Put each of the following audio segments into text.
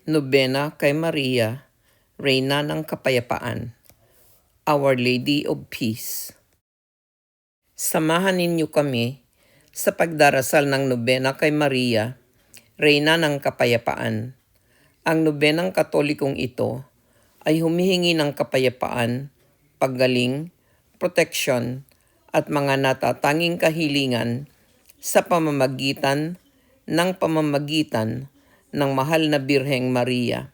Nobena kay Maria, Reyna ng Kapayapaan, Our Lady of Peace. Samahan ninyo kami sa pagdarasal ng nobena kay Maria, Reyna ng Kapayapaan. Ang nobenang katolikong ito ay humihingi ng kapayapaan, paggaling, proteksyon, at mga natatanging kahilingan sa pamamagitan ng mahal na Birheng Maria.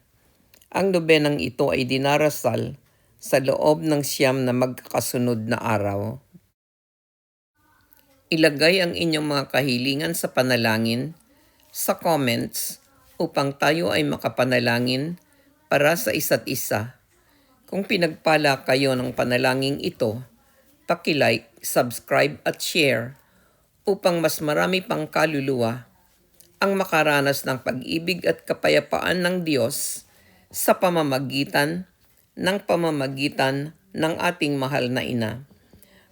Ang nobenang ito ay dinarasal sa loob ng 9 na magkakasunod na araw. Ilagay ang inyong mga kahilingan sa panalangin sa comments upang tayo ay makapanalangin para sa isa't isa. Kung pinagpala kayo ng panalangin ito, paki-like, subscribe at share upang mas marami pang kaluluwa ang makaranas ng pag-ibig at kapayapaan ng Diyos sa pamamagitan ng ating mahal na ina.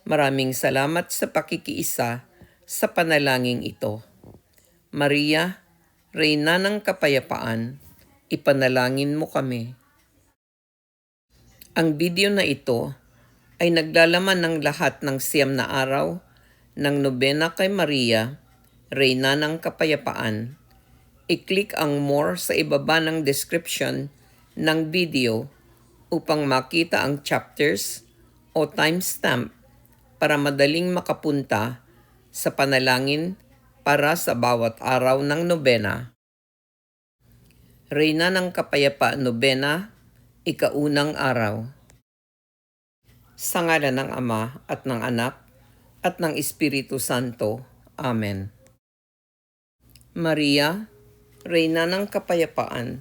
Maraming salamat sa pakikiisa sa panalangin ito. Maria, Reyna ng Kapayapaan, ipanalangin mo kami. Ang video na ito ay naglalaman ng lahat ng 9 na araw ng nobena kay Maria, Reyna ng Kapayapaan. I-click ang more sa ibaba ng description ng video upang makita ang chapters o timestamp para madaling makapunta sa panalangin para sa bawat araw ng nobena. Reyna ng Kapayapaan Nobena, ikaunang araw. Sa ngalan ng Ama at ng Anak at ng Espiritu Santo. Amen. Maria, Reyna ng Kapayapaan,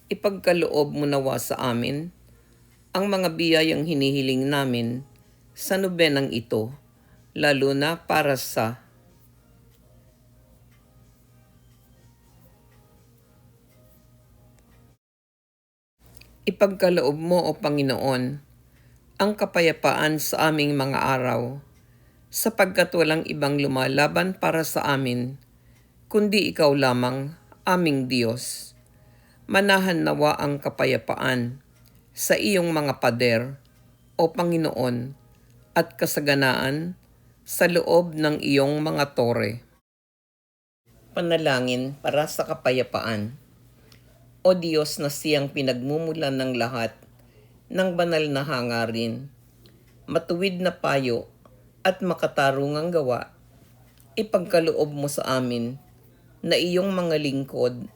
ipagkaloob mo nawa sa amin ang mga biyayang hinihiling namin sa nobenang ito, lalo na para sa ipagkaloob mo, O Panginoon, ang kapayapaan sa aming mga araw, sapagkat walang ibang lumalaban para sa amin, kundi ikaw lamang, aming Diyos. Manahan nawa ang kapayapaan sa iyong mga pader, O Panginoon, at kasaganaan sa loob ng iyong mga tore. Panalangin para sa kapayapaan. O Diyos na siyang pinagmumulan ng lahat ng banal na hangarin, matuwid na payo at makatarungang gawa, ipagkaloob mo sa amin na iyong mga lingkod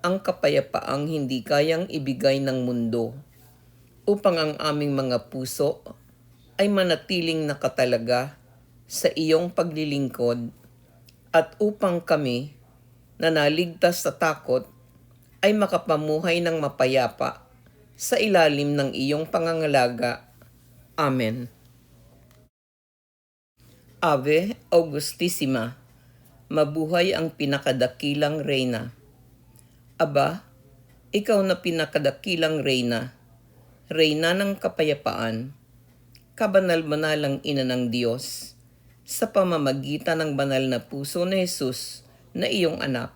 ang kapayapaang hindi kayang ibigay ng mundo, upang ang aming mga puso ay manatiling nakatalaga sa iyong paglilingkod, at upang kami na naligtas sa takot ay makapamuhay ng mapayapa sa ilalim ng iyong pangangalaga. Amen. Ave Augustissima, mabuhay ang pinakadakilang reyna. Aba, ikaw na pinakadakilang reyna, Reyna ng Kapayapaan, kabanal-banalang ina ng Diyos, sa pamamagitan ng banal na puso ni Jesus na iyong anak,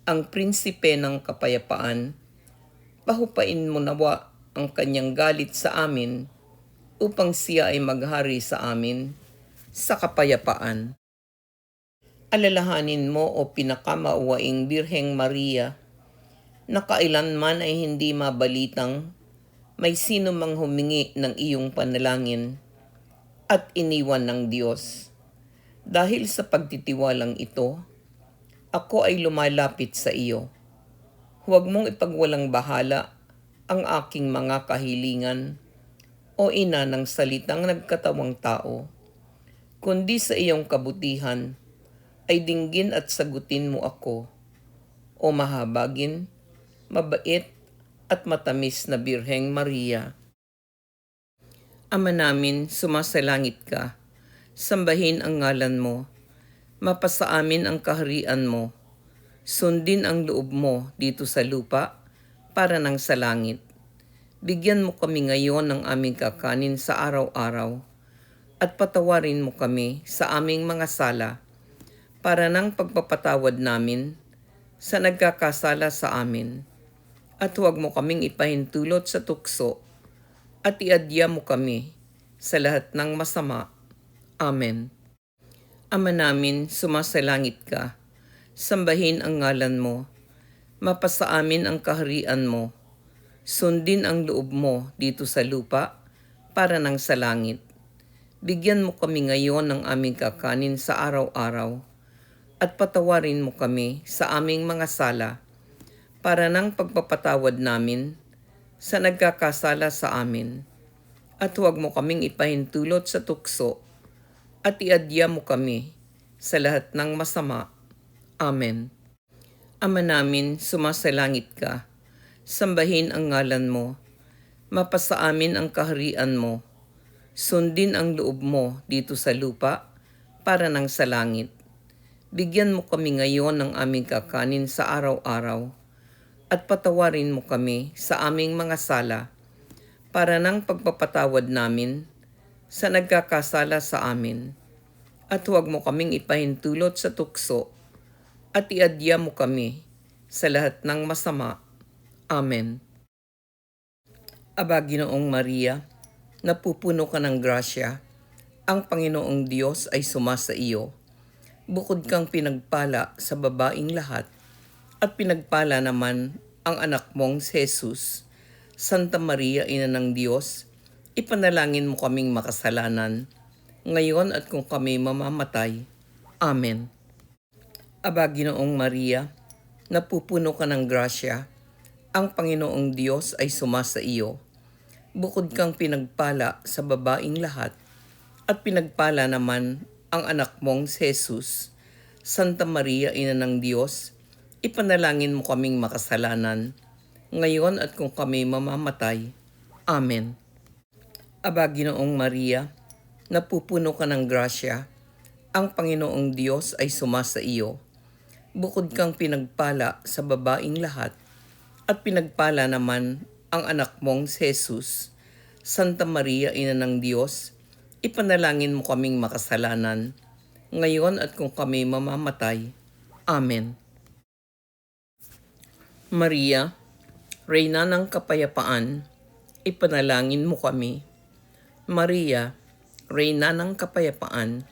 ang prinsipe ng kapayapaan, pahupain mo nawa ang kanyang galit sa amin upang siya ay maghari sa amin sa kapayapaan. Alalahanin mo, O pinakamauwaing Birheng Maria, na kailanman ay hindi mabalitang may sino mang humingi ng iyong panalangin at iniwan ng Diyos. Dahil sa pagtitiwalang ito, ako ay lumalapit sa iyo. Huwag mong ipagwalang bahala ang aking mga kahilingan, O Ina ng salitang nagkatawang tao, kundi sa iyong kabutihan ay dinggin at sagutin mo ako, O mahabagin, mabait at matamis na Birheng Maria. Ama namin, sumasalangit ka, sambahin ang ngalan mo, mapasa amin ang kaharian mo, sundin ang loob mo dito sa lupa para nang sa langit. Bigyan mo kami ngayon ng aming kakanin sa araw-araw, at patawarin mo kami sa aming mga sala, para ng pagpapatawad namin sa nagkakasala sa amin. at huwag mo kaming ipahintulot sa tukso, at iadya mo kami sa lahat ng masama. Amen. Ama namin, sumasalangit ka, sambahin ang ngalan mo, mapasa amin ang kaharian mo, sundin ang loob mo dito sa lupa para nang sa langit. Bigyan mo kami ngayon ng aming kakanin sa araw-araw, at patawarin mo kami sa aming mga sala, para ng pagpapatawad namin sa nagkakasala sa amin. At huwag mo kaming ipahintulot sa tukso, at iadya mo kami sa lahat ng masama. Amen. Ama namin, sumasalangit ka, sambahin ang ngalan mo, mapasa amin ang kaharian mo, sundin ang loob mo dito sa lupa para nang sa langit. Bigyan mo kami ngayon ng aming kakanin sa araw-araw, at patawarin mo kami sa aming mga sala, para ng pagpapatawad namin sa nagkakasala sa amin. At huwag mo kaming ipahintulot sa tukso, at iadya mo kami sa lahat ng masama. Amen. Aba, Ginoong Maria, napupuno ka ng grasya, ang Panginoong Diyos ay sumasa iyo. Bukod kang pinagpala sa babaing lahat, at pinagpala naman ang anak mong si Jesus. Santa Maria, Ina ng Diyos, ipanalangin mo kaming makasalanan, ngayon at kung kami mamamatay. Amen. Aba, Ginoong Maria, napupuno ka ng grasya, ang Panginoong Diyos ay sumasa iyo. Bukod kang pinagpala sa babaing lahat, at pinagpala naman ang anak mong si Jesus. Santa Maria, Ina ng Diyos, ipanalangin mo kaming makasalanan, ngayon at kung kami mamamatay. Amen. Aba, Ginoong Maria, napupuno ka ng grasya, ang Panginoong Diyos ay sumasa iyo. Bukod kang pinagpala sa babaing lahat, at pinagpala naman ang anak mong si Jesus. Santa Maria, Ina ng Diyos, ipanalangin mo kaming makasalanan, ngayon at kung kami mamamatay. Amen. Maria, Reyna ng Kapayapaan, ipanalangin mo kami. Maria, Reyna ng Kapayapaan,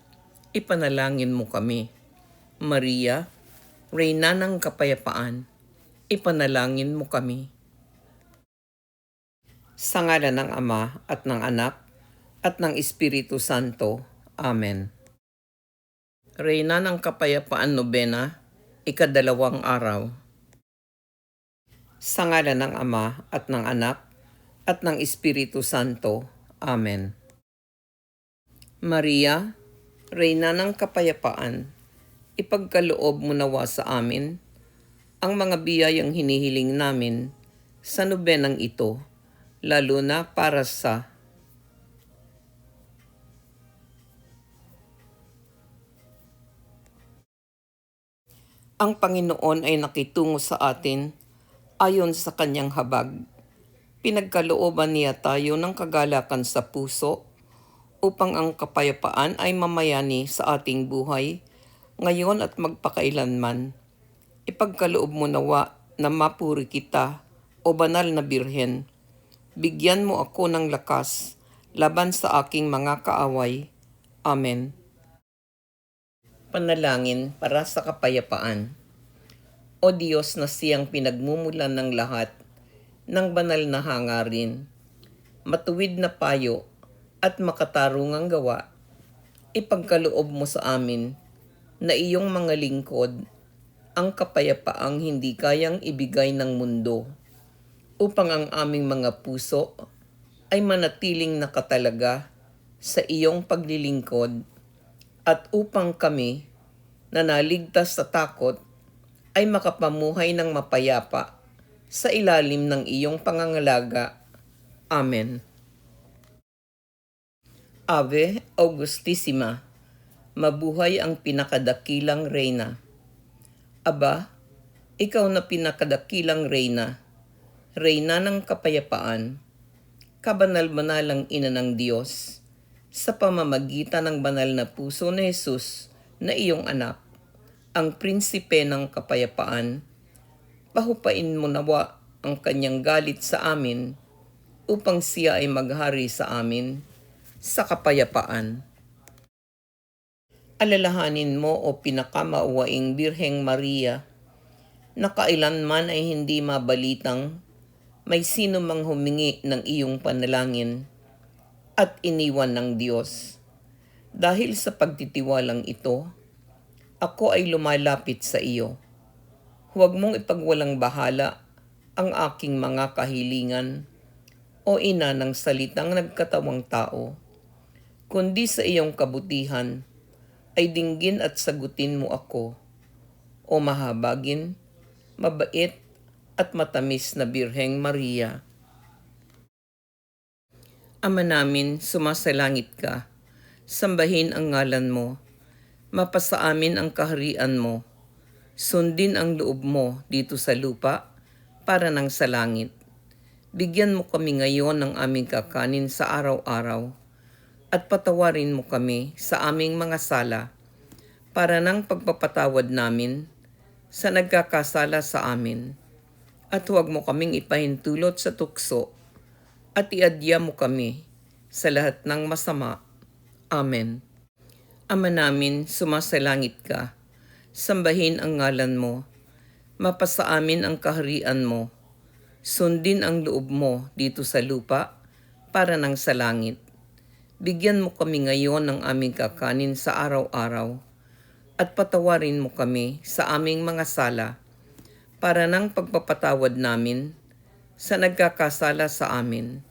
ipanalangin mo kami. Maria, Reyna ng Kapayapaan, ipanalangin mo kami. Sa ngalan ng Ama at ng Anak at ng Espiritu Santo. Amen. Reyna ng Kapayapaan Nobena, ikadalawang araw. Sa ngalan ng Ama at ng Anak at ng Espiritu Santo. Amen. Maria, Reyna ng Kapayapaan, ipagkaloob mo nawa sa amin ang mga biyayang hinihiling namin sa nobenang ito, lalo na para sa ang Panginoon ay nakitungo sa atin ayon sa kanyang habag. Pinagkalooban niya tayo ng kagalakan sa puso upang ang kapayapaan ay mamayani sa ating buhay, ngayon at magpakailanman. Ipagkaloob mo nawa na mapuri kita, o banal na Birhen. Bigyan mo ako ng lakas laban sa aking mga kaaway. Amen. Panalangin para sa kapayapaan. O Diyos na siyang pinagmumulan ng lahat ng banal na hangarin, matuwid na payo at makatarungang gawa, ipagkaloob mo sa amin na iyong mga lingkod ang kapayapaang hindi kayang ibigay ng mundo, upang ang aming mga puso ay manatiling nakatalaga sa iyong paglilingkod, at upang kami na naligtas sa takot ay makapamuhay ng mapayapa sa ilalim ng iyong pangangalaga. Amen. Ave Augustissima, mabuhay ang pinakadakilang reyna. Aba, ikaw na pinakadakilang reyna, reyna ng kapayapaan, kabanal-banalang ina ng Diyos, sa pamamagitan ng banal na puso ni Jesus na iyong anak, ang prinsipe ng kapayapaan, pahupain mo nawa ang kanyang galit sa amin upang siya ay maghari sa amin sa kapayapaan. Alalahanin mo o pinakamauwaing Birheng Maria na kailanman ay hindi mabalitang may sino mang humingi ng iyong panalangin at iniwan ng Diyos. Dahil sa pagtitiwalang ito, ako ay lumalapit sa iyo. Huwag mong ipagwalang bahala ang aking mga kahilingan, o ina ng salitang nagkatawang tao, kundi sa iyong kabutihan ay dinggin at sagutin mo ako, o mahabagin, mabait at matamis na Birheng Maria. Ama namin, sumasalangit ka, sambahin ang ngalan mo, mapasa amin ang kaharian mo, sundin ang loob mo dito sa lupa para nang sa langit. Bigyan mo kami ngayon ng aming kakanin sa araw-araw at patawarin mo kami sa aming mga sala para nang pagpapatawad namin sa nagkakasala sa amin. At huwag mo kaming ipahintulot sa tukso at iadya mo kami sa lahat ng masama. Amen. Ama namin, sumasalangit ka, sambahin ang ngalan mo, mapasa amin ang kaharian mo, sundin ang loob mo dito sa lupa para nang sa langit. Bigyan mo kami ngayon ng aming kakanin sa araw-araw at patawarin mo kami sa aming mga sala para nang pagpapatawad namin sa nagkakasala sa amin.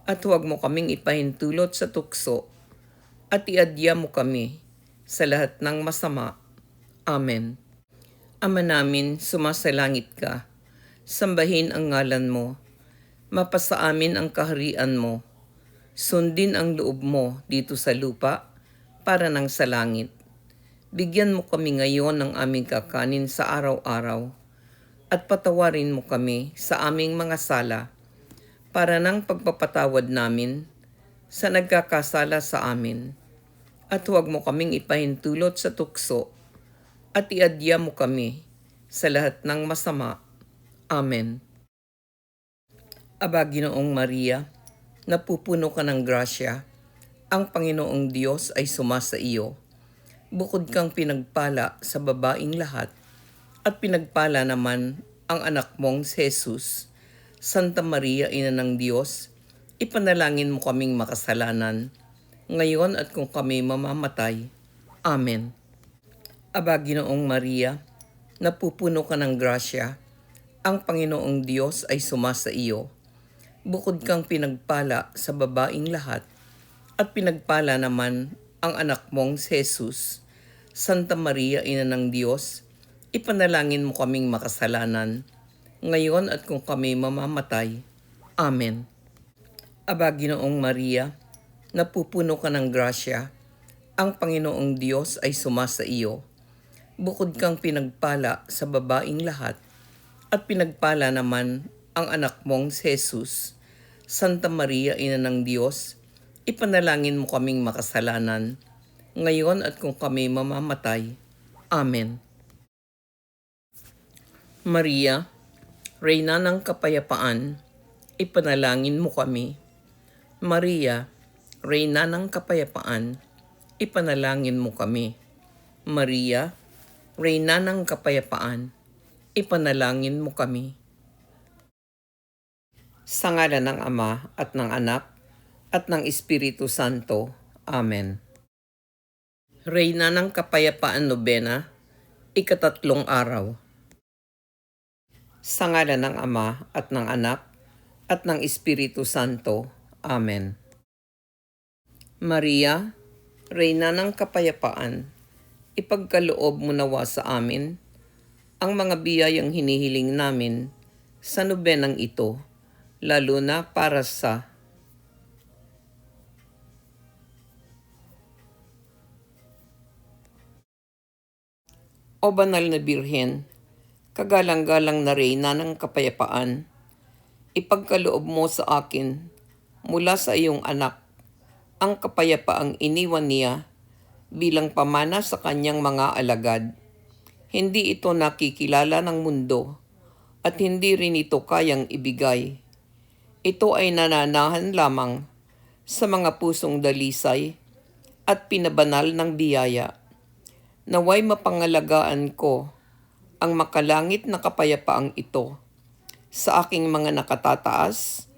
At huwag mo kaming ipahintulot sa tukso at iadya mo kami sa lahat ng masama. Amen. Ama namin, sumasalangit ka, sambahin ang ngalan mo, mapasa amin ang kaharian mo, sundin ang loob mo dito sa lupa para nang sa langit. Bigyan mo kami ngayon ng aming kakanin sa araw-araw at patawarin mo kami sa aming mga sala para nang pagpapatawad namin sa nagkakasala sa amin. At huwag mo kaming ipahintulot sa tukso at iadya mo kami sa lahat ng masama. Amen. Aba, Ginoong Maria, napupuno ka ng grasya, ang Panginoong Diyos ay sumasa iyo. Bukod kang pinagpala sa babaing lahat, at pinagpala naman ang anak mong si Jesus. Santa Maria, Ina ng Diyos, ipanalangin mo kaming makasalanan, ngayon at kung kami mamamatay. Amen. Aba, Ginoong Maria, napupuno ka ng grasya, ang Panginoong Diyos ay sumasa iyo. Bukod kang pinagpala sa babaing lahat, at pinagpala naman ang anak mong si Jesus. Santa Maria, Ina ng Diyos, ipanalangin mo kaming makasalanan, ngayon at kung kami mamamatay. Amen. Aba, Ginoong Maria, napupuno ka ng grasya, ang Panginoong Diyos ay sumasa iyo. Bukod kang pinagpala sa babaing lahat, at pinagpala naman ang anak mong si Jesus. Santa Maria, Ina ng Diyos, ipanalangin mo kaming makasalanan, ngayon at kung kami mamamatay. Amen. Maria, Reyna ng Kapayapaan, ipanalangin mo kami. Maria, Reyna ng Kapayapaan, ipanalangin mo kami. Maria, Reyna ng Kapayapaan, ipanalangin mo kami. Sa ngalan ng Ama at ng Anak at ng Espiritu Santo. Amen. Reyna ng Kapayapaan Nobena, ikatatlong araw. Sa ngalan ng Ama at ng Anak at ng Espiritu Santo. Amen. Maria, Reyna ng Kapayapaan, ipagkaloob mo nawa sa amin ang mga biyayang hinihiling namin sa nobenang ito, lalo na para sa O Banal na Birhen, kagalang-galang na Reyna ng Kapayapaan, ipagkaloob mo sa akin mula sa iyong anak ang kapayapaang iniwan niya bilang pamana sa kanyang mga alagad. Hindi ito nakikilala ng mundo, at hindi rin ito kayang ibigay. Ito ay nananahan lamang sa mga pusong dalisay at pinabanal ng biyaya. Naway mapangalagaan ko ang makalangit na kapayapaang ito sa aking mga nakatataas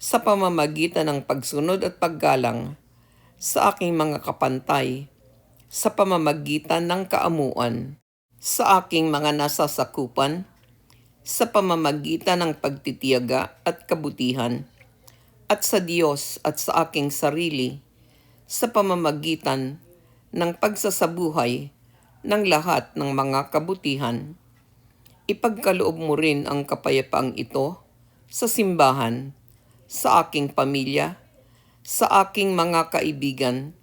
sa pamamagitan ng pagsunod at paggalang sa aking mga kapantay sa pamamagitan ng kaamuan, sa aking mga nasasakupan, sa pamamagitan ng pagtitiyaga at kabutihan, at sa Diyos at sa aking sarili, sa pamamagitan ng pagsasabuhay ng lahat ng mga kabutihan. Ipagkaloob mo rin ang kapayapaang ito sa simbahan, sa aking pamilya, sa aking mga kaibigan,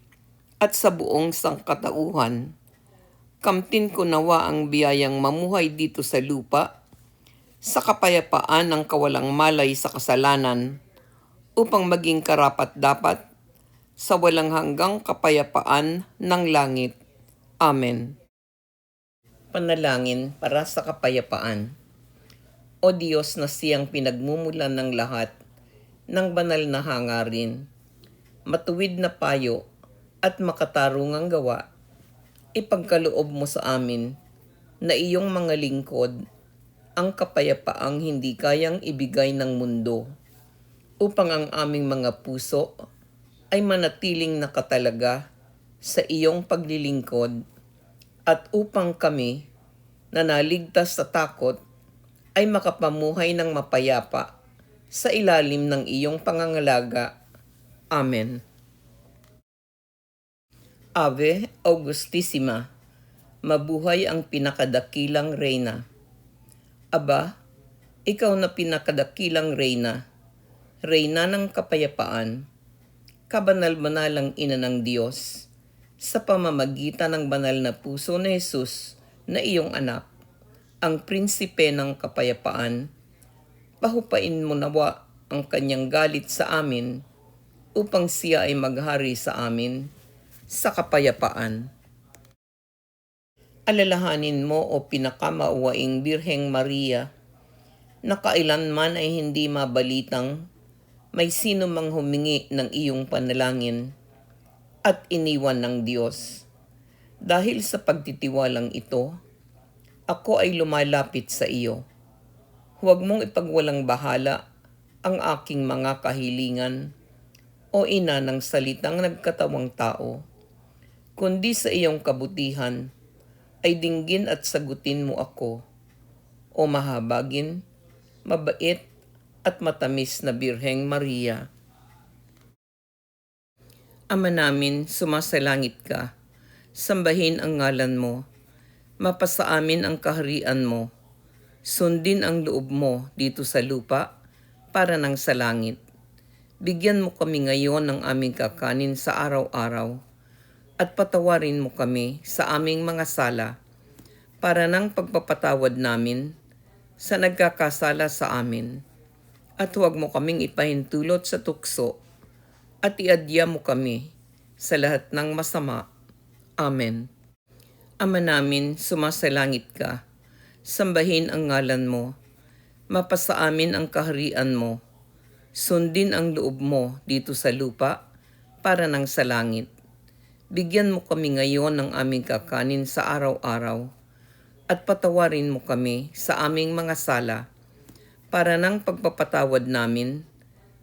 at sa buong sangkatauhan. Kamtin ko nawa ang biyayang mamuhay dito sa lupa, sa kapayapaan ng kawalang malay sa kasalanan, upang maging karapat-dapat sa walang hanggang kapayapaan ng langit. Amen. Panalangin para sa kapayapaan. O Diyos na siyang pinagmumulan ng lahat ng banal na hangarin, matuwid na payo at makatarungang gawa, ipagkaloob mo sa amin na iyong mga lingkod ang kapayapaang hindi kayang ibigay ng mundo, upang ang aming mga puso ay manatiling nakatalaga sa iyong paglilingkod, at upang kami na naligtas sa takot ay makapamuhay ng mapayapa sa ilalim ng iyong pangangalaga. Amen. Ave Augustissima, mabuhay ang pinakadakilang reyna. Aba, ikaw na pinakadakilang reyna, reyna ng kapayapaan, kabanal-banalang ina ng Diyos, sa pamamagitan ng banal na puso ni Jesus na iyong anak, ang prinsipe ng kapayapaan, pahupain mo nawa ang kanyang galit sa amin, upang siya ay maghari sa amin sa kapayapaan. Alalahanin mo o pinakamauwaing Birheng Maria, na kailanman ay hindi mabalitang may sino mang humingi ng iyong panalangin at iniwan ng Diyos. Dahil sa pagtitiwalang ito, ako ay lumalapit sa iyo. Huwag mong ipagwalang bahala ang aking mga kahilingan, o ina ng salitang nagkatawang tao, kundi sa iyong kabutihan ay dinggin at sagutin mo ako, o mahabagin, mabait at matamis na Birheng Maria. Ama namin, sumasalangit ka, sambahin ang ngalan mo, mapasa amin ang kaharian mo, sundin ang loob mo dito sa lupa para nang sa langit. Bigyan mo kami ngayon ng aming kakanin sa araw-araw, at patawarin mo kami sa aming mga sala, para ng pagpapatawad namin sa nagkakasala sa amin. At huwag mo kaming ipahintulot sa tukso, at iadya mo kami sa lahat ng masama. Amen. Ama namin, sumasalangit ka, sambahin ang ngalan mo, mapasa amin ang kaharian mo, sundin ang loob mo dito sa lupa para nang sa langit. Bigyan mo kami ngayon ng aming kakanin sa araw-araw, at patawarin mo kami sa aming mga sala, para ng pagpapatawad namin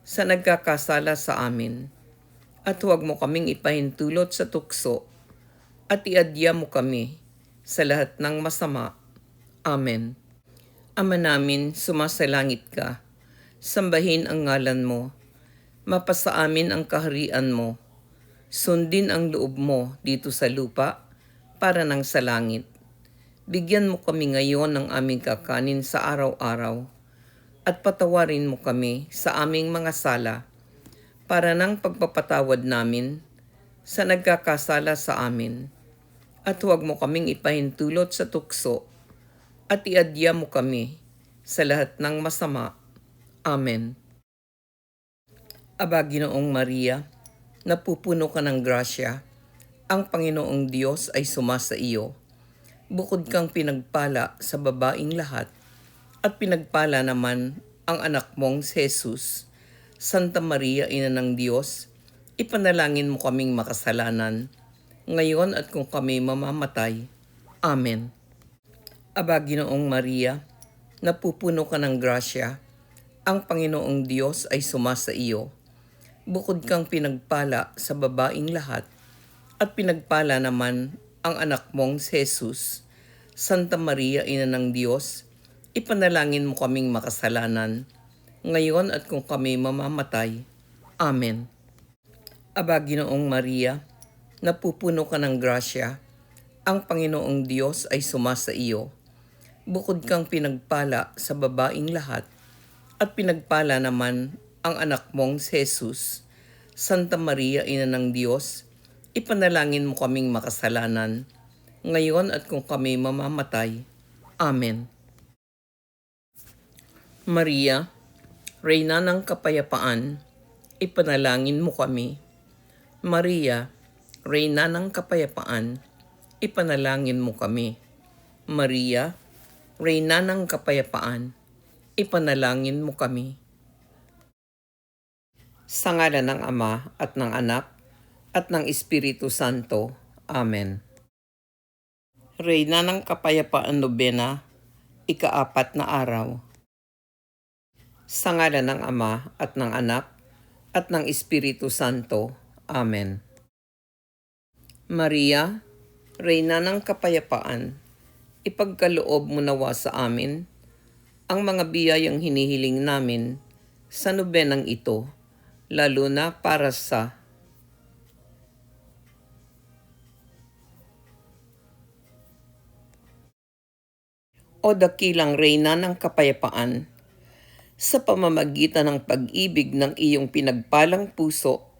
sa nagkakasala sa amin. At huwag mo kaming ipahintulot sa tukso, at iadya mo kami sa lahat ng masama. Amen. Ama namin, sumasalangit ka, sambahin ang ngalan mo, mapasa amin ang kaharian mo, sundin ang loob mo dito sa lupa para nang sa langit. Bigyan mo kami ngayon ng aming kakanin sa araw-araw, at patawarin mo kami sa aming mga sala, para ng pagpapatawad namin sa nagkakasala sa amin. At huwag mo kaming ipahintulot sa tukso, at iadya mo kami sa lahat ng masama. Amen. Aba, Ginoong Maria, napupuno ka ng grasya, ang Panginoong Diyos ay sumasa iyo. Bukod kang pinagpala sa babaing lahat, at pinagpala naman ang anak mong si Jesus. Santa Maria, Ina ng Diyos, ipanalangin mo kaming makasalanan, ngayon at kung kami mamamatay. Amen. Aba, Ginoong Maria, napupuno ka ng grasya, ang Panginoong Diyos ay sumasa iyo. Bukod kang pinagpala sa babaing lahat, at pinagpala naman ang anak mong si Jesus. Santa Maria, Ina ng Diyos, ipanalangin mo kaming makasalanan, ngayon at kung kami mamamatay. Amen. Aba, Ginoong Maria, napupuno ka ng grasya, ang Panginoong Diyos ay sumasa iyo. Bukod kang pinagpala sa babaing lahat, at pinagpala naman ang anak mong si Jesus. Santa Maria, Ina ng Diyos, ipanalangin mo kaming makasalanan, ngayon at kung kami mamamatay. Amen. Maria, Reyna ng Kapayapaan, ipanalangin mo kami. Maria, Reyna ng Kapayapaan, ipanalangin mo kami. Maria, Reyna ng Kapayapaan, ipanalangin mo kami. Sa ngalan ng Ama at ng Anak at ng Espiritu Santo. Amen. Reyna ng Kapayapaan Nobena, ika-4 na araw. Sa ngalan ng Ama at ng Anak at ng Espiritu Santo. Amen. Maria, Reyna ng Kapayapaan, ipagkaloob mo nawa sa amin ang mga biyayang hinihiling namin sa nobenang ito, lalo na para sa O dakilang Reyna ng Kapayapaan, sa pamamagitan ng pag-ibig ng iyong pinagpalang puso,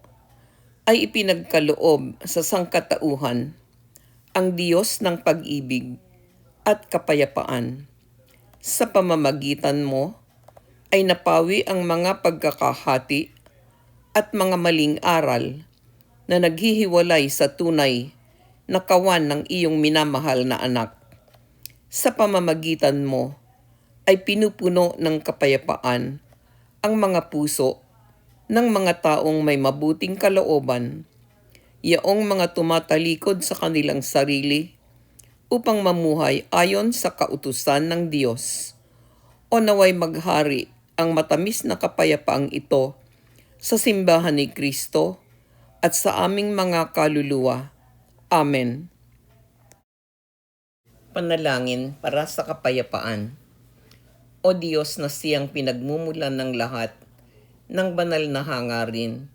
ay ipinagkaloob sa sangkatauhan ang Diyos ng pag-ibig at kapayapaan. Sa pamamagitan mo ay napawi ang mga pagkakahati at mga maling aral na naghihiwalay sa tunay na kawan ng iyong minamahal na anak. Sa pamamagitan mo ay pinupuno ng kapayapaan ang mga puso ng mga taong may mabuting kalooban, yaong mga tumatalikod sa kanilang sarili upang mamuhay ayon sa kautusan ng Diyos. O naway maghari ang matamis na kapayapaang ito sa simbahan ni Kristo at sa aming mga kaluluwa. Amen. Panalangin para sa kapayapaan. O Diyos na siyang pinagmumulan ng lahat ng banal na hangarin,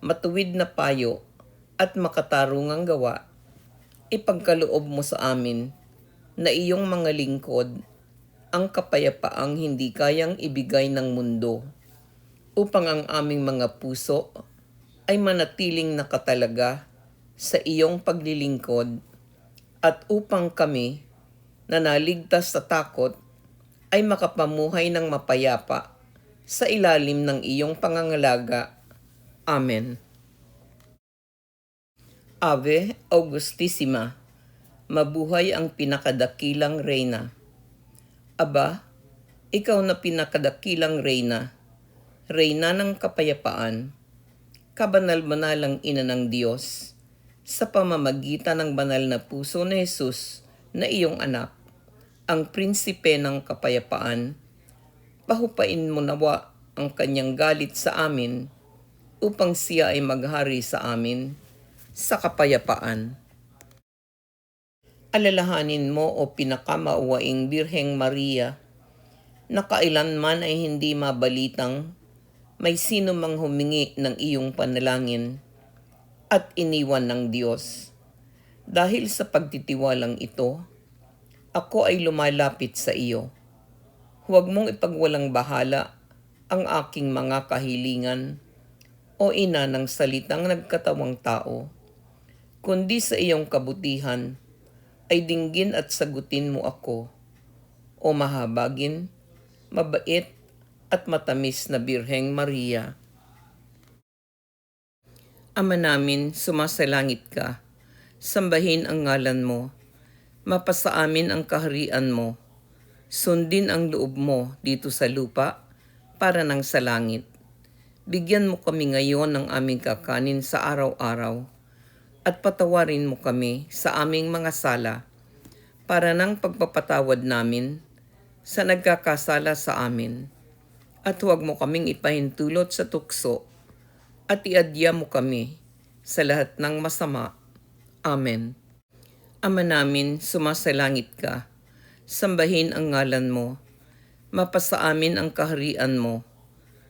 matuwid na payo at makatarungang gawa, ipagkaloob mo sa amin na iyong mga lingkod ang kapayapaang hindi kayang ibigay ng mundo, upang ang aming mga puso ay manatiling nakatalaga sa iyong paglilingkod, at upang kami na naligtas sa takot ay makapamuhay ng mapayapa sa ilalim ng iyong pangangalaga. Amen. Ave Augustissima, mabuhay ang pinakadakilang Reyna. Aba, ikaw na pinakadakilang Reyna, Reyna ng Kapayapaan, kabanal-banalang Ina ng Diyos, sa pamamagitan ng banal na puso ni Jesus na iyong anak, ang prinsipe ng kapayapaan, pahupain mo nawa ang kanyang galit sa amin upang siya ay maghari sa amin sa kapayapaan. Alalahanin mo, o pinakamauwaing Birheng Maria, na kailanman ay hindi mabalitang may sino mang humingi ng iyong panalangin at iniwan ng Diyos. Dahil sa pagtitiwalang ito, ako ay lumalapit sa iyo. Huwag mong ipagwalang bahala ang aking mga kahilingan, o Ina ng salitang nagkatawang tao, kundi sa iyong kabutihan ay dinggin at sagutin mo ako, o mahabagin, mabait at matamis na Birheng Maria. Ama namin, sumasalangit ka, sambahin ang ngalan mo, mapasa amin ang kaharian mo, Sundin ang loob mo dito sa lupa para nang sa langit. Bigyan mo kami ngayon ng aming kakanin sa araw-araw at patawarin mo kami sa aming mga sala para nang pagpapatawad namin sa nagkakasala sa amin. At huwag mo kaming ipahintulot sa tukso at iadya mo kami sa lahat ng masama. Amen. Ama namin, sumasalangit ka. Sambahin ang ngalan mo. Mapasa amin ang kaharian mo.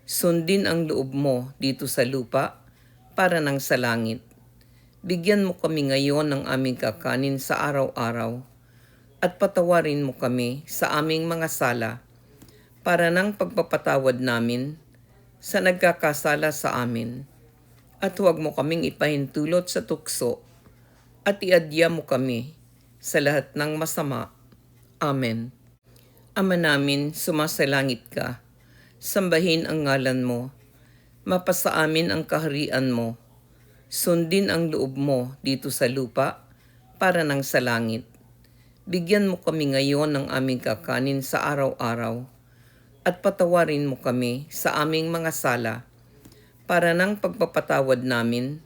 Sundin ang loob mo dito sa lupa para nang sa langit. Bigyan mo kami ngayon ng aming kakanin sa araw-araw at patawarin mo kami sa aming mga sala para nang pagpapatawad namin sa nagkakasala sa amin. At huwag mo kaming ipahintulot sa tukso at iadya mo kami sa lahat ng masama. Amen. Ama namin, sumasalangit ka. Sambahin ang ngalan mo. Mapasa amin ang kaharian mo. Sundin ang loob mo dito sa lupa para nang sa langit. Bigyan mo kami ngayon ng aming kakanin sa araw-araw at patawarin mo kami sa aming mga sala para nang pagpapatawad namin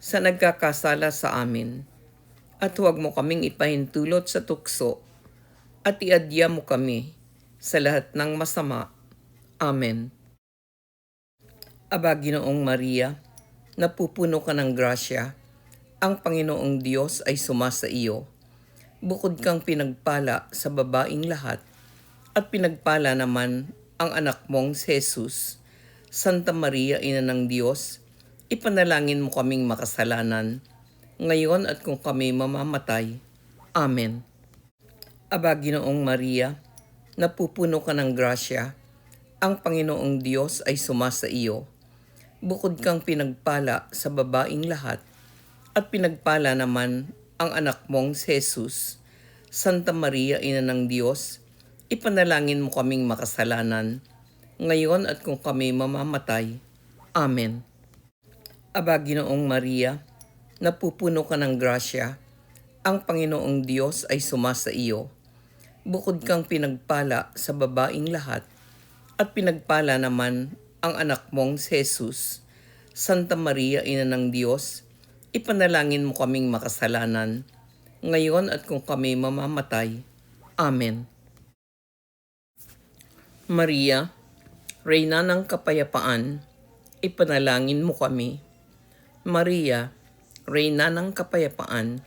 sa nagkakasala sa amin. At huwag mo kaming ipahintulot sa tukso at iadya mo kami sa lahat ng masama. Amen. Aba, Ginoong Maria, napupuno ka ng grasya, ang Panginoong Diyos ay sumasa iyo. Bukod kang pinagpala sa babaing lahat, at pinagpala naman ang anak mong si Jesus. Santa Maria, Ina ng Diyos, ipanalangin mo kaming makasalanan, ngayon at kung kami mamamatay. Amen. Aba, Ginoong Maria, napupuno ka ng grasya, ang Panginoong Diyos ay sumasa iyo. Bukod kang pinagpala sa babaing lahat, at pinagpala naman ang anak mong si Jesus. Santa Maria, Ina ng Diyos, ipanalangin mo kaming makasalanan, ngayon at kung kami mamamatay. Amen. Aba, Ginoong Maria, napupuno ka ng grasya, ang Panginoong Diyos ay sumasa iyo. Bukod kang pinagpala sa babaing lahat, at pinagpala naman ang anak mong si Jesus. Santa Maria, Ina ng Diyos, ipanalangin mo kaming makasalanan, ngayon at kung kami mamamatay. Amen. Maria, Reyna ng Kapayapaan, ipanalangin mo kami. Maria, Reyna ng Kapayapaan,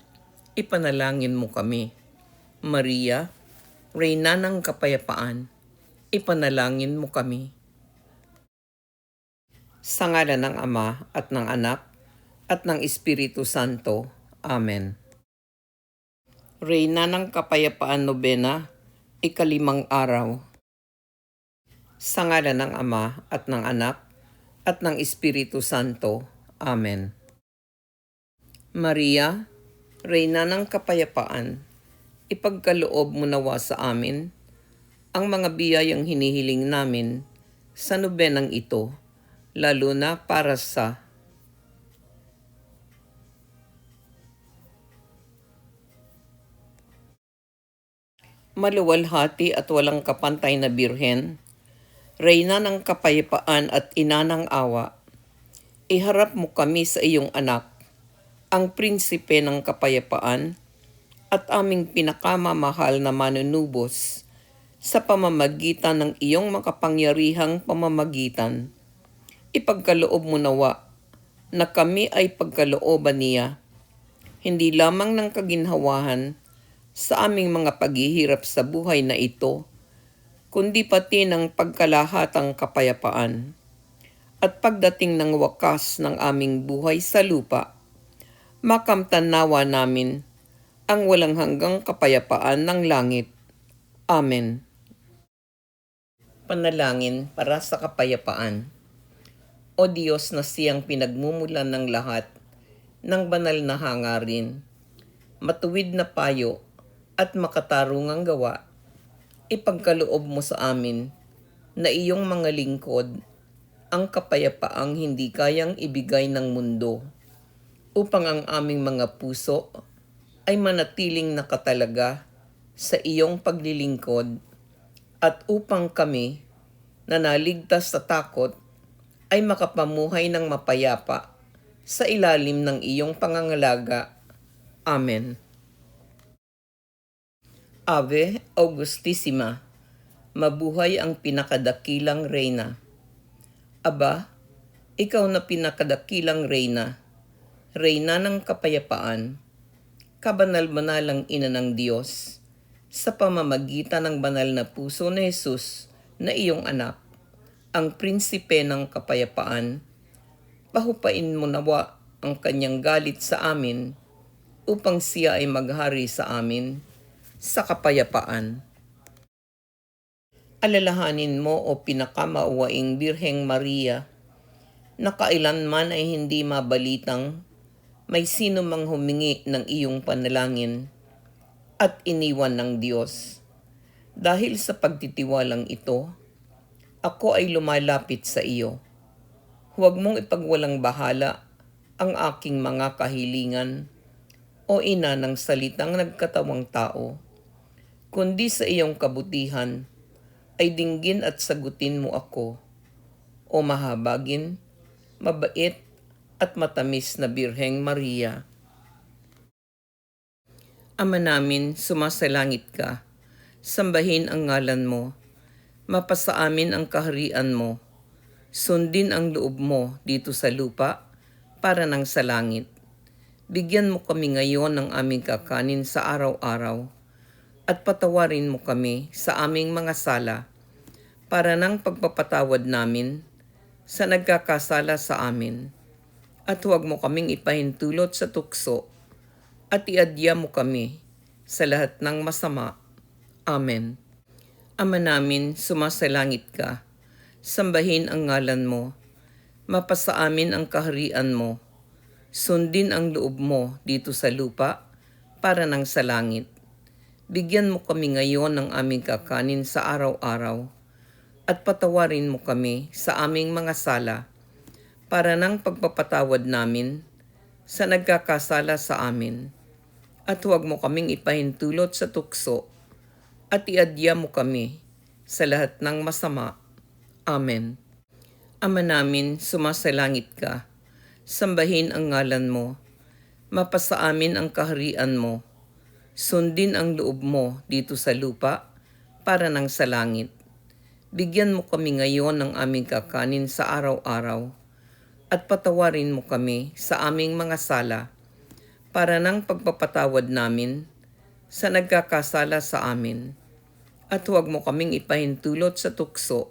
ipanalangin mo kami. Maria, Reyna ng Kapayapaan, ipanalangin mo kami. Sa ngalan ng Ama at ng Anak at ng Espiritu Santo. Amen. Reyna ng Kapayapaan Nobena, 5 araw. Sa ngalan ng Ama at ng Anak at ng Espiritu Santo. Amen. Maria, Reyna ng Kapayapaan, ipagkaloob mo nawa sa amin ang mga biyayang hinihiling namin sa nobenang ito, lalo na para sa maluwalhati at walang kapantay na Birhen, Reyna ng Kapayapaan at Ina ng Awa. Iharap mo kami sa iyong anak, ang Prinsipe ng Kapayapaan at aming pinakamamahal na manunubos sa pamamagitan ng iyong makapangyarihang pamamagitan. Ipagkaloob mo nawa na kami ay pagkalooban niya, hindi lamang ng kaginhawahan sa aming mga paghihirap sa buhay na ito, kundi pati ng pagkalahatang kapayapaan. At pagdating ng wakas ng aming buhay sa lupa, makamtan nawa namin ang walang hanggang kapayapaan ng langit. Amen. Panalangin para sa kapayapaan. O Diyos na siyang pinagmumulan ng lahat ng banal na hangarin, matuwid na payo at makatarungang gawa, ipagkaloob mo sa amin na iyong mga lingkod ang kapayapaang hindi kayang ibigay ng mundo, upang ang aming mga puso ay manatiling nakatalaga sa iyong paglilingkod at upang kami na naligtas sa takot ay makapamuhay ng mapayapa sa ilalim ng iyong pangangalaga. Amen. Ave Augustissima, mabuhay ang pinakadakilang reyna. Aba, ikaw na pinakadakilang reyna, reyna ng kapayapaan, kabanal-banalang ina ng Diyos, sa pamamagitan ng banal na puso ni Jesus na iyong anak, ang prinsipe ng kapayapaan, pahupain mo nawa ang kanyang galit sa amin upang siya ay maghari sa amin sa kapayapaan. Alalahanin mo o pinakamauwaing Birheng Maria, na kailanman ay hindi mabalitang may sino mang humingi ng iyong panalangin at iniwan ng Diyos. Dahil sa pagtitiwalang ito, ako ay lumalapit sa iyo. Huwag mong ipagwalang bahala ang aking mga kahilingan, o ina ng salitang nagkatawang tao, kundi sa iyong kabutihan ay dinggin at sagutin mo ako, o mahabagin, mabait at matamis na Birheng Maria. Ama namin, sumasalangit ka, sambahin ang ngalan mo, mapasa amin ang kaharian mo, sundin ang loob mo dito sa lupa para nang sa langit. Bigyan mo kami ngayon ng aming kakanin sa araw-araw, at patawarin mo kami sa aming mga sala, para ng pagpapatawad namin sa nagkakasala sa amin. At huwag mo kaming ipahintulot sa tukso, at iadya mo kami sa lahat ng masama. Amen. Ama namin, sumasalangit ka, sambahin ang ngalan mo, mapasa amin ang kaharian mo, sundin ang loob mo dito sa lupa para nang sa langit. Bigyan mo kami ngayon ng aming kakanin sa araw-araw, at patawarin mo kami sa aming mga sala, para ng pagpapatawad namin sa nagkakasala sa amin. At huwag mo kaming ipahintulot sa tukso, at iadya mo kami sa lahat ng masama. Amen. Ama namin, sumasalangit ka, sambahin ang ngalan mo, mapasa amin ang kaharian mo, sundin ang loob mo dito sa lupa para nang sa langit. Bigyan mo kami ngayon ng aming kakanin sa araw-araw, at patawarin mo kami sa aming mga sala, para ng pagpapatawad namin sa nagkakasala sa amin. At huwag mo kaming ipahintulot sa tukso,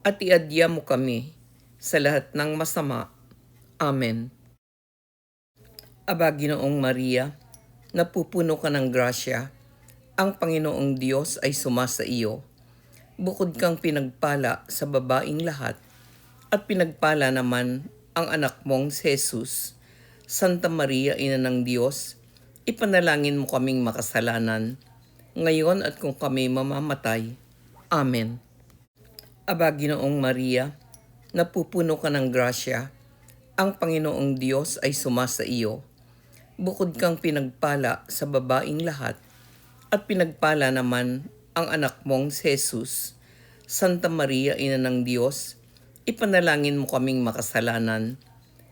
at iadya mo kami sa lahat ng masama. Amen. Aba, Ginoong Maria, napupuno ka ng grasya, ang Panginoong Diyos ay sumasa iyo. Bukod kang pinagpala sa babaing lahat, at pinagpala naman ang anak mong si Jesus. Santa Maria, Ina ng Diyos, ipanalangin mo kaming makasalanan, ngayon at kung kami mamamatay. Amen. Aba, Ginoong Maria, napupuno ka ng grasya, ang Panginoong Diyos ay sumasa iyo. Bukod kang pinagpala sa babaing lahat, at pinagpala naman ang anak mong si Jesus. Santa Maria, Ina ng Diyos, ipanalangin mo kaming makasalanan,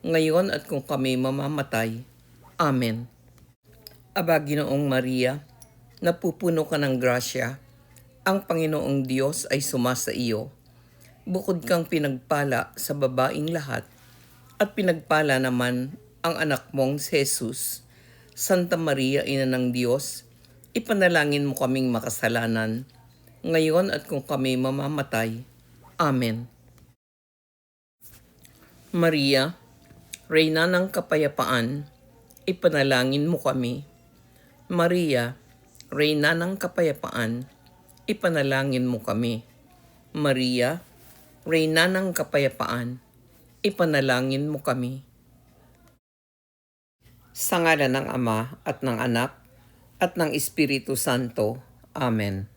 ngayon at kung kami mamamatay. Amen. Aba, Ginoong Maria, napupuno ka ng grasya, ang Panginoong Diyos ay sumasa iyo. Bukod kang pinagpala sa babaing lahat, at pinagpala naman ang anak mong si Jesus. Santa Maria, Ina ng Diyos, ipanalangin mo kaming makasalanan, ngayon at kung kami mamamatay. Amen. Maria, Reyna ng kapayapaan, ipanalangin mo kami. Maria, Reyna ng kapayapaan, ipanalangin mo kami. Maria, Reyna ng kapayapaan, ipanalangin mo kami. Sa ngalan ng Ama at ng Anak at ng Espiritu Santo. Amen.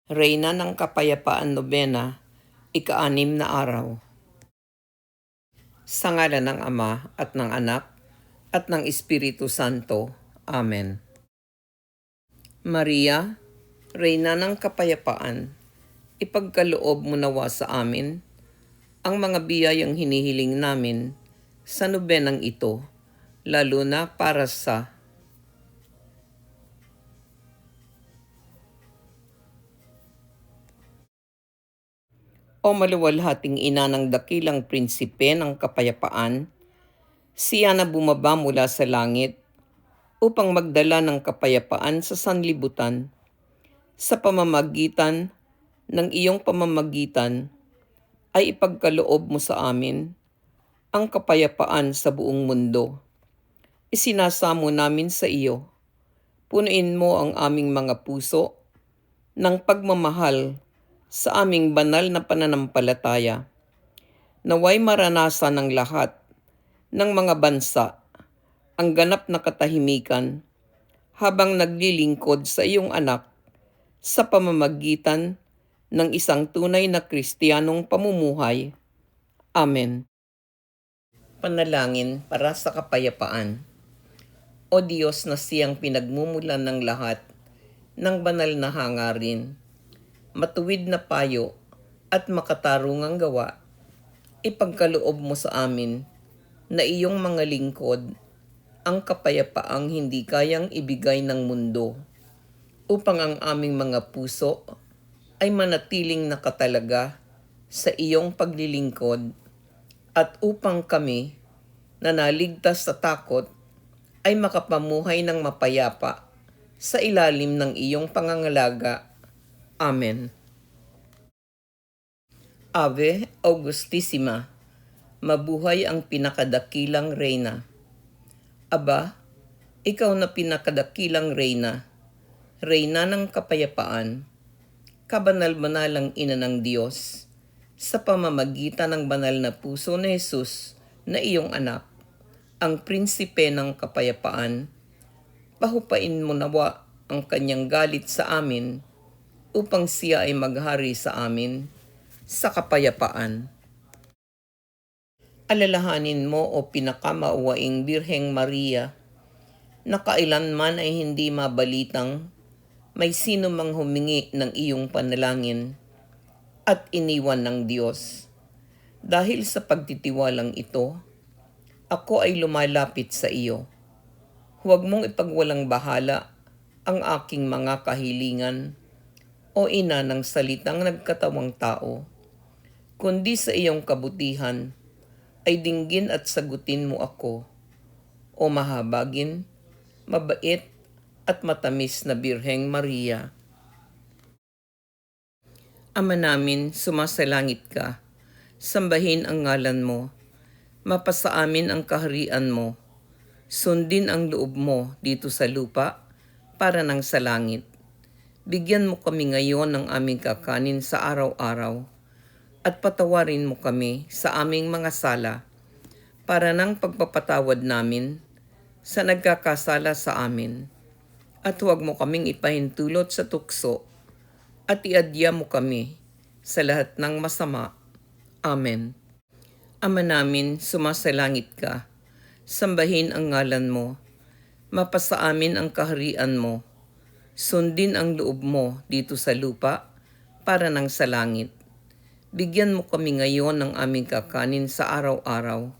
Reyna ng kapayapaan, nobena, ika-6 na araw. Sa ngalan ng Ama at ng Anak at ng Espiritu Santo. Amen. Maria, Reyna ng kapayapaan, ipagkaloob mo nawa sa amin ang mga biyayang hinihiling namin sa nobenang ito, lalo na para sa O maluwalhating ina ng dakilang prinsipe ng kapayapaan, siya na bumaba mula sa langit upang magdala ng kapayapaan sa sanlibutan sa pamamagitan ng iyong pamamagitan ay ipagkaloob mo sa amin ang kapayapaan sa buong mundo. Isinasamo namin sa iyo, punuin mo ang aming mga puso ng pagmamahal sa aming banal na pananampalataya. Naway maranasan ng lahat ng mga bansa ang ganap na katahimikan habang naglilingkod sa iyong anak sa pamamagitan ng isang tunay na Kristiyanong pamumuhay. Amen. Panalangin para sa kapayapaan. O Diyos na siyang pinagmumulan ng lahat ng banal na hangarin, matuwid na payo at makatarungang gawa, ipagkaloob mo sa amin na iyong mga lingkod ang kapayapaang hindi kayang ibigay ng mundo, upang ang aming mga puso ay manatiling nakatalaga sa iyong paglilingkod, at upang kami na naligtas sa takot ay makapamuhay ng mapayapa sa ilalim ng iyong pangangalaga. Amen. Ave Augustissima, mabuhay ang pinakadakilang reyna. Aba, ikaw na pinakadakilang reyna, reyna ng kapayapaan, kabanal-banalang ina ng Diyos, sa pamamagitan ng banal na puso ni Jesus na iyong anak, ang prinsipe ng kapayapaan, pahupain mo nawa ang kanyang galit sa amin upang siya ay maghari sa amin sa kapayapaan. Alalahanin mo o pinakamauwaing Birheng Maria, na kailanman ay hindi mabalitang may sino mang humingi ng iyong panalangin at iniwan ng Diyos. Dahil sa pagtitiwalang ito, ako ay lumalapit sa iyo. Huwag mong ipagwalang bahala ang aking mga kahilingan, o ina ng salitang nagkatawang tao, kundi sa iyong kabutihan ay dinggin at sagutin mo ako, o mahabagin, mabait at matamis na Birheng Maria. Ama namin, sumasalangit ka, sambahin ang ngalan mo, mapasa amin ang kaharian mo, sundin ang loob mo dito sa lupa para nang sa langit. Bigyan mo kami ngayon ng aming kakanin sa araw-araw, at patawarin mo kami sa aming mga sala, para ng pagpapatawad namin sa nagkakasala sa amin. At huwag mo kaming ipahintulot sa tukso, at iadya mo kami sa lahat ng masama. Amen. Ama namin, sumasalangit ka, sambahin ang ngalan mo, mapasa amin ang kaharian mo, sundin ang loob mo dito sa lupa para nang sa langit. Bigyan mo kami ngayon ng aming kakanin sa araw-araw,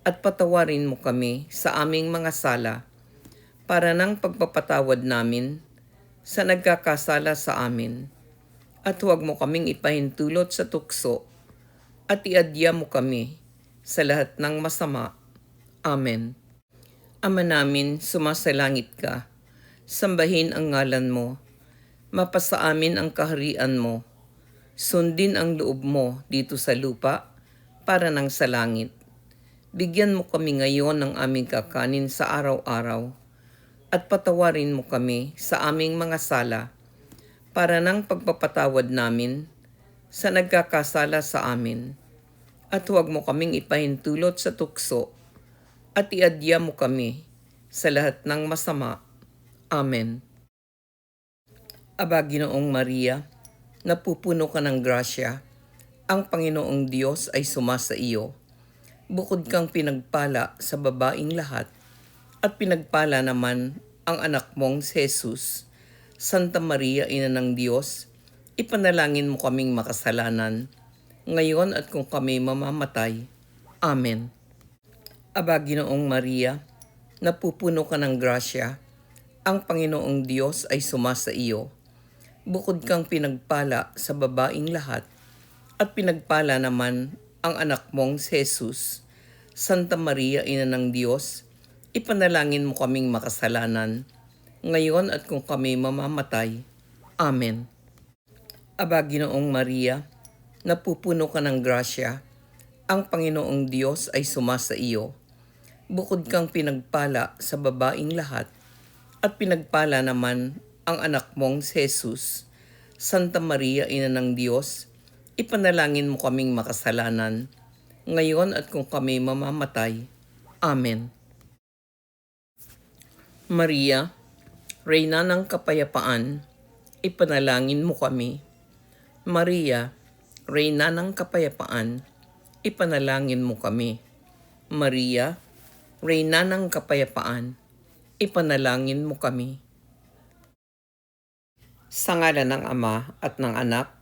at patawarin mo kami sa aming mga sala, para ng pagpapatawad namin sa nagkakasala sa amin. At huwag mo kaming ipahintulot sa tukso, at iadya mo kami sa lahat ng masama. Amen. Ama namin, sumasalangit ka, sambahin ang ngalan mo, mapasa amin ang kaharian mo, sundin ang loob mo dito sa lupa para nang sa langit. Bigyan mo kami ngayon ng aming kakanin sa araw-araw, at patawarin mo kami sa aming mga sala, para ng pagpapatawad namin sa nagkakasala sa amin. At huwag mo kaming ipahintulot sa tukso, at iadya mo kami sa lahat ng masama. Amen. Aba, Ginoong Maria, napupuno ka ng grasya, ang Panginoong Diyos ay sumasa iyo. Bukod kang pinagpala sa babaing lahat, at pinagpala naman ang anak mong si Jesus. Santa Maria, Ina ng Diyos, ipanalangin mo kaming makasalanan, ngayon at kung kami mamamatay. Amen. Aba, Ginoong Maria, napupuno ka ng grasya, ang Panginoong Diyos ay sumasa iyo. Bukod kang pinagpala sa babaing lahat, at pinagpala naman ang anak mong si Jesus. Santa Maria, Ina ng Diyos, ipanalangin mo kaming makasalanan, ngayon at kung kami mamamatay. Amen. Aba, Ginoong Maria, napupuno ka ng grasya, ang Panginoong Diyos ay sumasa iyo. Bukod kang pinagpala sa babaing lahat, at pinagpala naman ang anak mong si Jesus. Santa Maria, Ina ng Diyos, ipanalangin mo kaming makasalanan, ngayon at kung kami mamamatay. Amen. Maria, Reyna ng Kapayapaan, ipanalangin mo kami. Maria, Reyna ng Kapayapaan, ipanalangin mo kami. Maria, Reyna ng Kapayapaan, ipanalangin mo kami. Sa ngalan ng Ama at ng Anak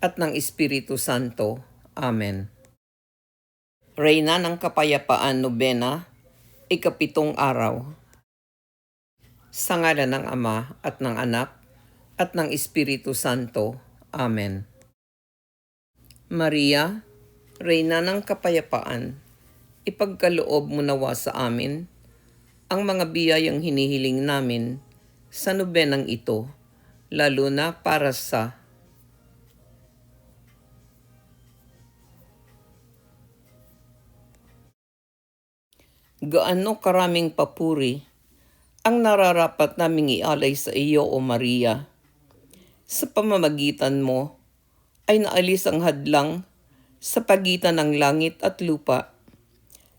at ng Espiritu Santo. Amen. Reyna ng Kapayapaan, Nobena, ikapitong araw. Sa ngalan ng Ama at ng Anak at ng Espiritu Santo. Amen. Maria, Reyna ng Kapayapaan, ipagkaloob mo nawa sa amin ang mga biyayang hinihiling namin sa nobenang ito, lalo na para sa gaano karaming papuri ang nararapat naming ialay sa iyo, O Maria. Sa pamamagitan mo ay naalis ang hadlang sa pagitan ng langit at lupa.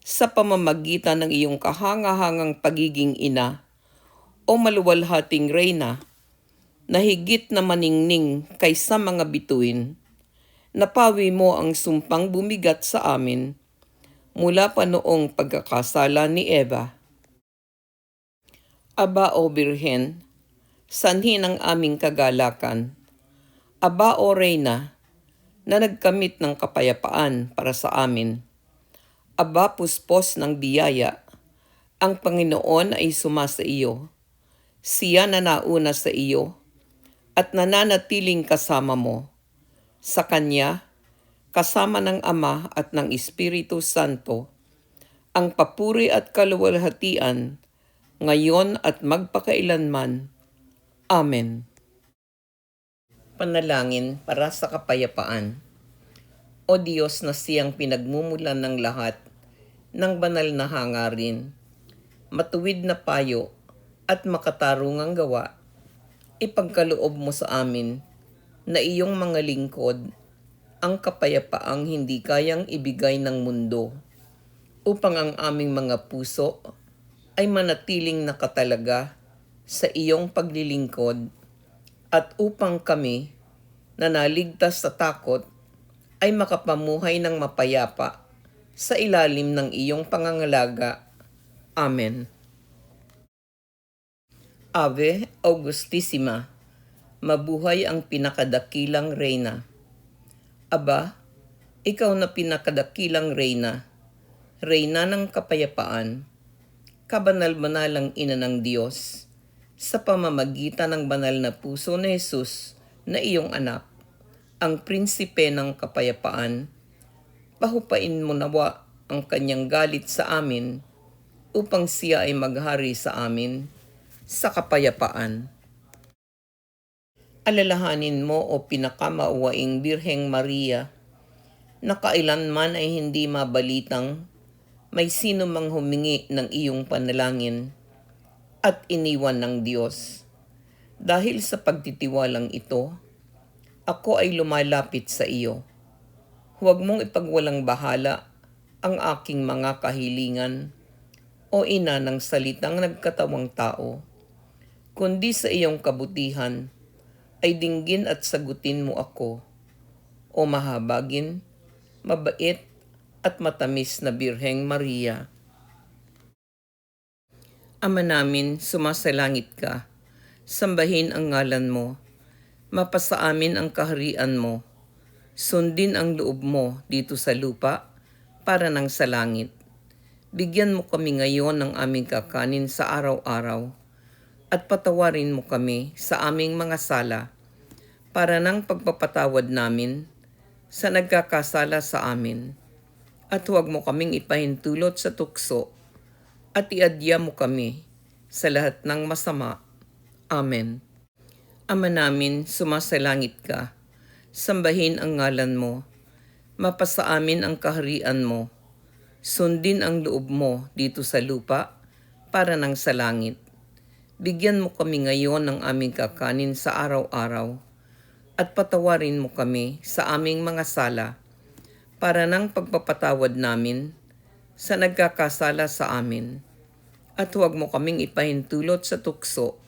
Sa pamamagitan ng iyong kahanga-hangang pagiging ina, O maluwalhating Reyna, na higit na maningning kaysa mga bituin, napawi mo ang sumpang bumigat sa amin mula pa noong pagkakasala ni Eva. Aba, O Birhen, sanhi ng aming kagalakan. Aba, O Reyna, na nagkamit ng kapayapaan para sa amin. Aba, puspos ng biyaya, ang Panginoon ay sumasa iyo. Siya na nauna sa iyo at nananatiling kasama mo. Sa Kanya, kasama ng Ama at ng Espiritu Santo, ang papuri at kaluwalhatian, ngayon at magpakailanman. Amen. Panalangin para sa kapayapaan. O Diyos na siyang pinagmumulan ng lahat ng banal na hangarin, matuwid na payo at makatarungang gawa, ipagkaloob mo sa amin na iyong mga lingkod ang kapayapaang hindi kayang ibigay ng mundo, upang ang aming mga puso ay manatiling nakatalaga sa iyong paglilingkod, at upang kami na naligtas sa takot ay makapamuhay ng mapayapa sa ilalim ng iyong pangangalaga. Amen. Ave Augustissima, mabuhay ang pinakadakilang Reyna. Aba, ikaw na pinakadakilang Reyna, Reyna ng Kapayapaan, kabanal-banalang Ina ng Diyos, sa pamamagitan ng banal na puso ni Jesus na iyong anak, ang prinsipe ng kapayapaan, pahupain mo nawa ang kanyang galit sa amin upang siya ay maghari sa amin sa kapayapaan. Alalahanin mo, O pinakamauwaing Birheng Maria, na kailanman ay hindi mabalitang may sino mang humingi ng iyong panalangin at iniwan ng Diyos. Dahil sa pagtitiwalang ito, ako ay lumalapit sa iyo. Huwag mong ipagwalang bahala ang aking mga kahilingan, O Ina ng salitang nagkatawang tao, kundi sa iyong kabutihan ay dinggin at sagutin mo ako, O mahabagin, mabait at matamis na Birheng Maria. Ama namin, sumasalangit ka, Sambahin ang ngalan mo. Mapasa amin ang kaharian mo. Sundin ang loob mo dito sa lupa para nang sa langit. Bigyan mo kami ngayon ng aming kakanin sa araw-araw at patawarin mo kami sa aming mga sala para nang pagpapatawad namin sa nagkakasala sa amin. At huwag mo kaming ipahintulot sa tukso at iadya mo kami sa lahat ng masama. Amen. Ama namin, sumasalangit ka. Sambahin ang ngalan mo. Mapasa amin ang kaharian mo. Sundin ang loob mo dito sa lupa para nang sa langit. Bigyan mo kami ngayon ng aming kakanin sa araw-araw at patawarin mo kami sa aming mga sala para nang pagpapatawad namin sa nagkakasala sa amin. At huwag mo kaming ipahintulot sa tukso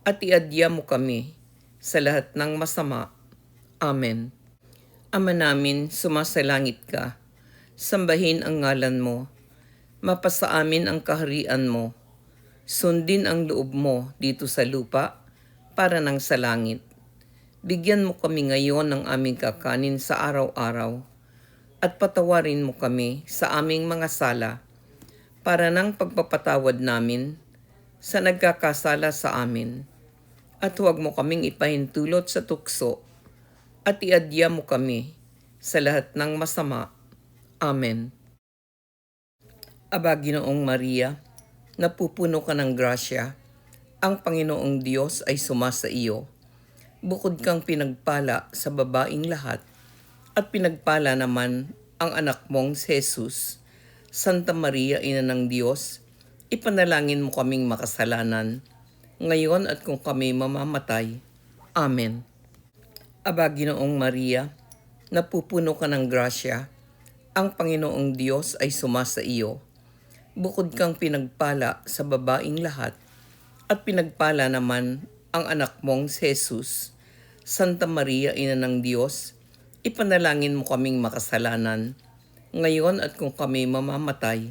at iadya mo kami sa lahat ng masama. Amen. Ama namin, sumasalangit ka. Sambahin ang ngalan mo. Mapasa amin ang kaharian mo. Sundin ang loob mo dito sa lupa para nang sa langit. Bigyan mo kami ngayon ng aming kakanin sa araw-araw at patawarin mo kami sa aming mga sala para nang pagpapatawad namin sa nagkakasala sa amin. At huwag mo kaming ipahintulot sa tukso at iadya mo kami sa lahat ng masama. Amen. Aba, Ginoong Maria, napupuno ka ng grasya, ang Panginoong Diyos ay sumasa iyo. Bukod kang pinagpala sa babaing lahat, at pinagpala naman ang anak mong si Jesus. Santa Maria, Ina ng Diyos, ipanalangin mo kaming makasalanan, ngayon at kung kami mamamatay. Amen. Aba, Ginoong Maria, napupuno ka ng grasya, ang Panginoong Diyos ay sumasa iyo. Bukod kang pinagpala sa babaing lahat, at pinagpala naman ang anak mong si Jesus. Santa Maria, Ina ng Diyos, ipanalangin mo kaming makasalanan, ngayon at kung kami mamamatay.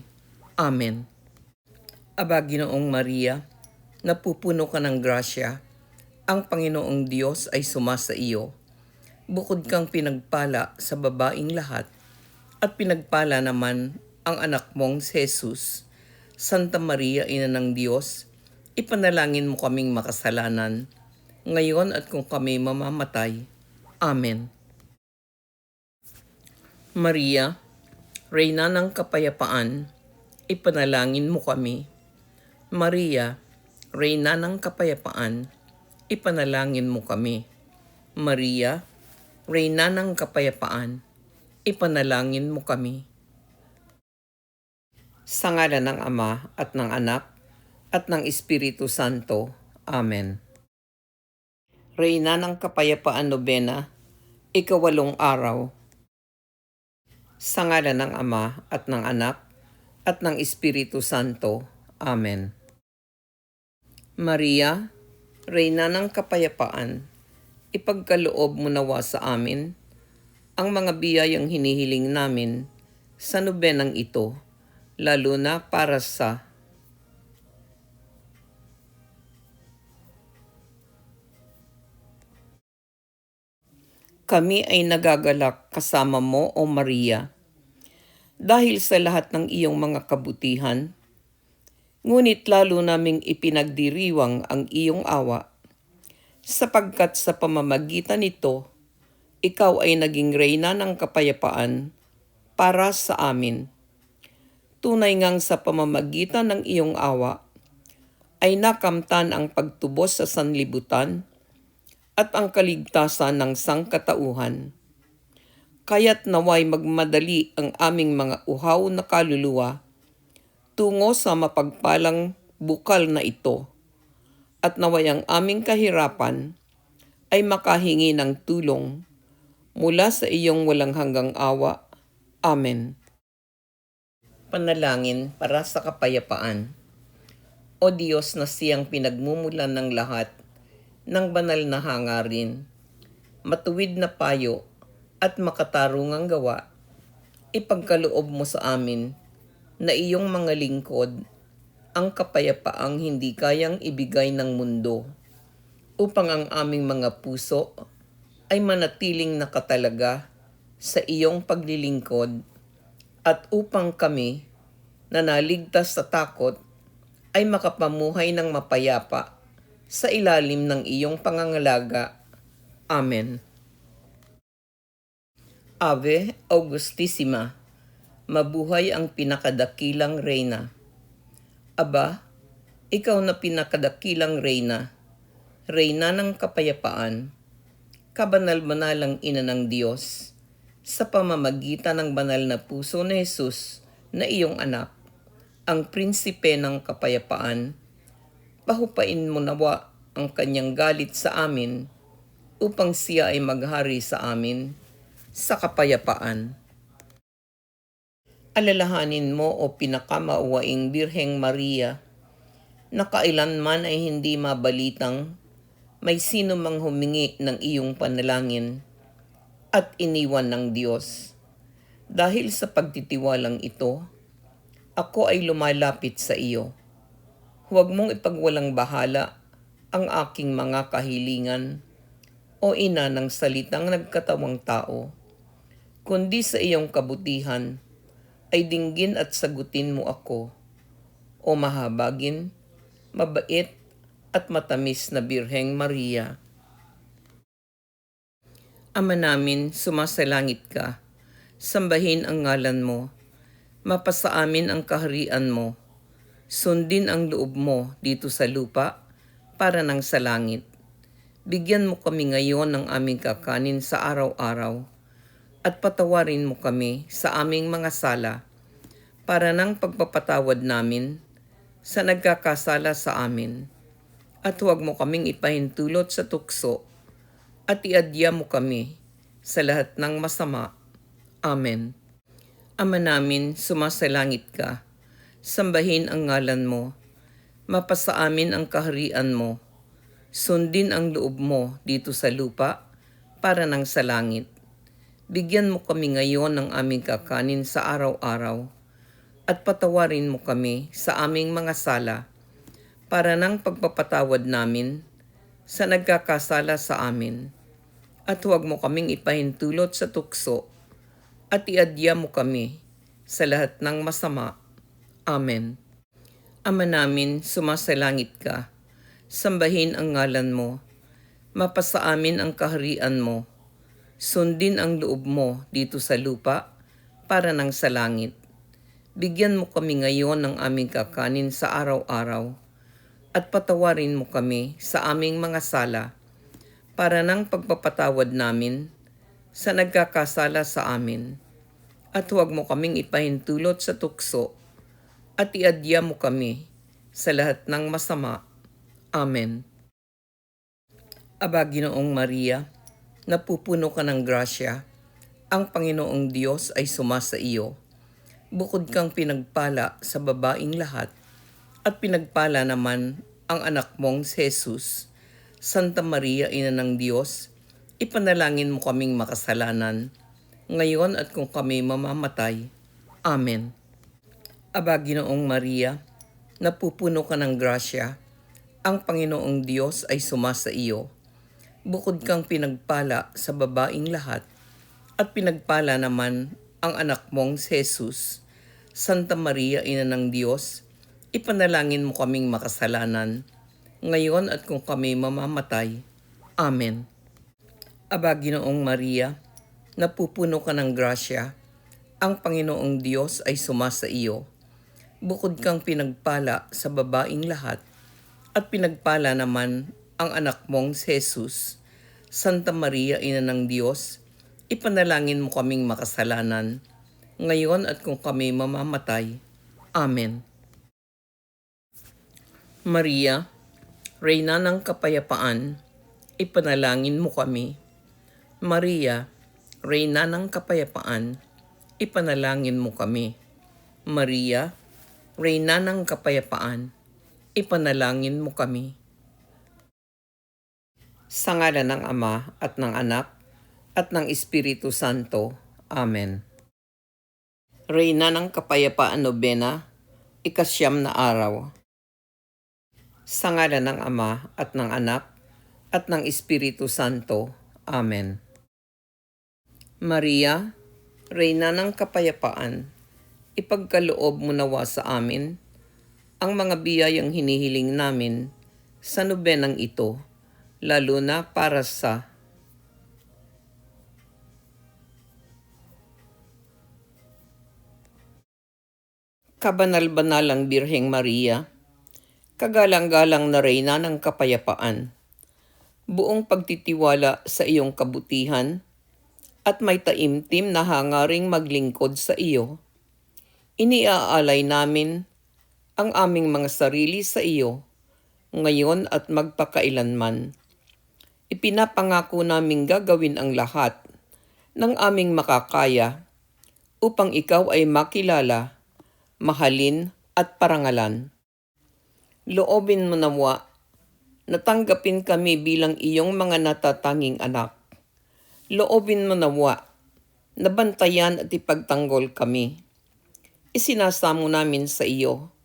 Amen. Aba, Ginoong Maria, napupuno ka ng grasya, ang Panginoong Diyos ay sumasa iyo. Bukod kang pinagpala sa babaing lahat, at pinagpala naman ang anak mong si Jesus. Santa Maria, Ina ng Diyos, ipanalangin mo kaming makasalanan, ngayon at kung kami mamamatay. Amen. Maria, Reyna ng Kapayapaan, ipanalangin mo kami. Maria, Reyna ng Kapayapaan, ipanalangin mo kami. Maria, Reyna ng Kapayapaan, ipanalangin mo kami. Sa ngalan ng Ama at ng Anak at ng Espiritu Santo. Amen. Reyna ng Kapayapaan Nobena, ikawalong araw. Sa ngalan ng Ama at ng Anak at ng Espiritu Santo. Amen. Maria, Reyna ng Kapayapaan, ipagkaloob mo nawa sa amin ang mga biyayang hinihiling namin sa nobenang ito, lalo na para sa kami ay nagagalak kasama mo, O Maria, dahil sa lahat ng iyong mga kabutihan, ngunit lalo naming ipinagdiriwang ang iyong awa, sapagkat sa pamamagitan nito, ikaw ay naging reyna ng kapayapaan para sa amin. Tunay ngang sa pamamagitan ng iyong awa, ay nakamtan ang pagtubos sa sanlibutan at ang kaligtasan ng sangkatauhan. Kaya't naway magmadali ang aming mga uhaw na kaluluwa tungo sa mapagpalang bukal na ito, at naway ang aming kahirapan ay makahingi ng tulong mula sa iyong walang hanggang awa. Amen. Panalangin para sa kapayapaan. O Diyos na siyang pinagmumulan ng lahat ng banal na hangarin, matuwid na payo at makatarungang gawa, ipagkaloob mo sa amin na iyong mga lingkod ang kapayapaang hindi kayang ibigay ng mundo, upang ang aming mga puso ay manatiling nakatalaga sa iyong paglilingkod at upang kami na naligtas sa takot ay makapamuhay ng mapayapa sa ilalim ng iyong pangangalaga. Amen. Ave Augustissima, mabuhay ang pinakadakilang reyna. Aba, ikaw na pinakadakilang reyna, reyna ng kapayapaan, kabanal-banalang ina ng Diyos, sa pamamagitan ng banal na puso ni Jesus na iyong anak, ang prinsipe ng kapayapaan, pahupain mo nawa ang kanyang galit sa amin upang siya ay maghari sa amin sa kapayapaan. Alalahanin mo o pinakamauwaing Birheng Maria, na kailanman ay hindi mabalitang may sino mang humingi ng iyong panalangin at iniwan ng Diyos. Dahil sa pagtitiwalang ito, ako ay lumalapit sa iyo. Huwag mong ipagwalang bahala ang aking mga kahilingan, o ina ng salitang nagkatawang tao, kundi sa iyong kabutihan ay dinggin at sagutin mo ako, o mahabagin, mabait at matamis na Birheng Maria. Ama namin, sumasalangit ka, sambahin ang ngalan mo, mapasa amin ang kaharian mo, sundin ang loob mo dito sa lupa para nang sa langit. Bigyan mo kami ngayon ng aming kakanin sa araw-araw at patawarin mo kami sa aming mga sala para nang pagpapatawad namin sa nagkakasala sa amin. At huwag mo kaming ipahintulot sa tukso at iadya mo kami sa lahat ng masama. Amen. Ama namin, sumasalangit ka, sambahin ang ngalan mo, mapasa amin ang kaharian mo, sundin ang loob mo dito sa lupa para nang sa langit. Bigyan mo kami ngayon ng aming kakanin sa araw-araw at patawarin mo kami sa aming mga sala para nang pagpapatawad namin sa nagkakasala sa amin. At huwag mo kaming ipahintulot sa tukso at iadya mo kami sa lahat ng masama. Amen. Ama namin, sumasalangit ka, sambahin ang ngalan mo, mapasa amin ang kaharian mo, sundin ang loob mo dito sa lupa para nang sa langit. Bigyan mo kami ngayon ng aming kakanin sa araw-araw at patawarin mo kami sa aming mga sala para nang pagpapatawad namin sa nagkakasala sa amin. At huwag mo kaming ipahintulot sa tukso at iadya mo kami sa lahat ng masama. Amen. Aba, Ginoong Maria, napupuno ka ng grasya, ang Panginoong Diyos ay sumasa iyo. Bukod kang pinagpala sa babaing lahat, at pinagpala naman ang anak mong si Jesus. Santa Maria, Ina ng Diyos, ipanalangin mo kaming makasalanan, ngayon at kung kami mamamatay. Amen. Aba, Ginoong Maria, napupuno ka ng grasya, ang Panginoong Diyos ay sumasa iyo. Bukod kang pinagpala sa babaing lahat, at pinagpala naman ang anak mong si Jesus. Santa Maria, Ina ng Diyos, ipanalangin mo kaming makasalanan, ngayon at kung kami mamamatay. Amen. Aba, Ginoong Maria, napupuno ka ng grasya, ang Panginoong Diyos ay sumasa iyo. Bukod kang pinagpala sa babaing lahat, at pinagpala naman ang anak mong si Jesus. Santa Maria, Ina ng Diyos, ipanalangin mo kaming makasalanan, ngayon at kung kami mamamatay. Amen. Maria, Reyna ng Kapayapaan, ipanalangin mo kami. Maria, Reyna ng Kapayapaan, ipanalangin mo kami. Maria, Reyna ng Kapayapaan, ipanalangin mo kami. Sa ngalan ng Ama at ng Anak at ng Espiritu Santo. Amen. Reyna ng Kapayapaan Nobena, ikasyam na araw. Sa ngalan ng Ama at ng Anak at ng Espiritu Santo. Amen. Maria, Reyna ng Kapayapaan, ipagkaloob mo nawa sa amin ang mga biyayang hinihiling namin sa nobenang ito, lalo na para sa Kabanal-banalang Birheng Maria, kagalang-galang na Reyna ng Kapayapaan, buong pagtitiwala sa iyong kabutihan at may taimtim na hangaring maglingkod sa iyo, iniaalay namin ang aming mga sarili sa iyo, ngayon at magpakailanman. Ipinapangako naming gagawin ang lahat ng aming makakaya upang ikaw ay makilala, mahalin at parangalan. Loobin mo nawa na tanggapin kami bilang iyong mga natatanging anak. Loobin mo nawa na bantayan at ipagtanggol kami. Isinasamo namin sa iyo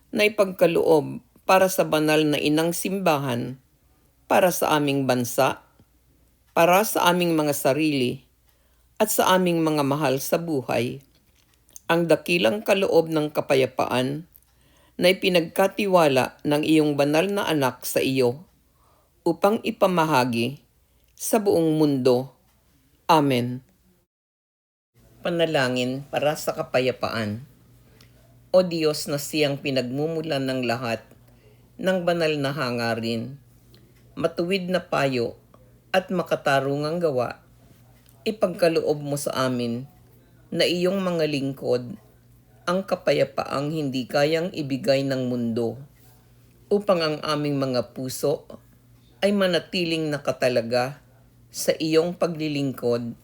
na ipagkaloob para sa banal na inang simbahan, para sa aming bansa, para sa aming mga sarili, at sa aming mga mahal sa buhay, ang dakilang kaloob ng kapayapaan na ipinagkatiwala ng iyong banal na anak sa iyo upang ipamahagi sa buong mundo. Amen. Panalangin para sa kapayapaan. O Diyos na siyang pinagmumulan ng lahat ng banal na hangarin, matuwid na payo at makatarungang gawa, ipagkaloob mo sa amin na iyong mga lingkod ang kapayapaang hindi kayang ibigay ng mundo, upang ang aming mga puso ay manatiling nakatalaga sa iyong paglilingkod,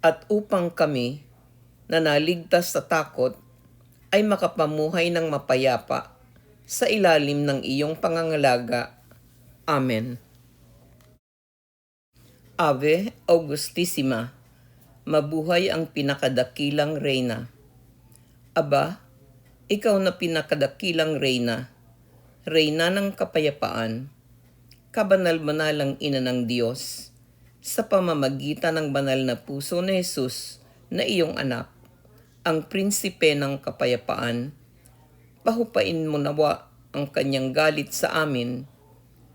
at upang kami na naligtas sa takot ay makapamuhay ng mapayapa sa ilalim ng iyong pangangalaga. Amen. Ave Augustissima, mabuhay ang pinakadakilang reyna. Aba, ikaw na pinakadakilang reyna, reyna ng kapayapaan, kabanal-banalang ina ng Diyos, sa pamamagitan ng banal na puso ni Jesus na iyong anak, ang prinsipe ng kapayapaan, pahupain mo nawa ang kanyang galit sa amin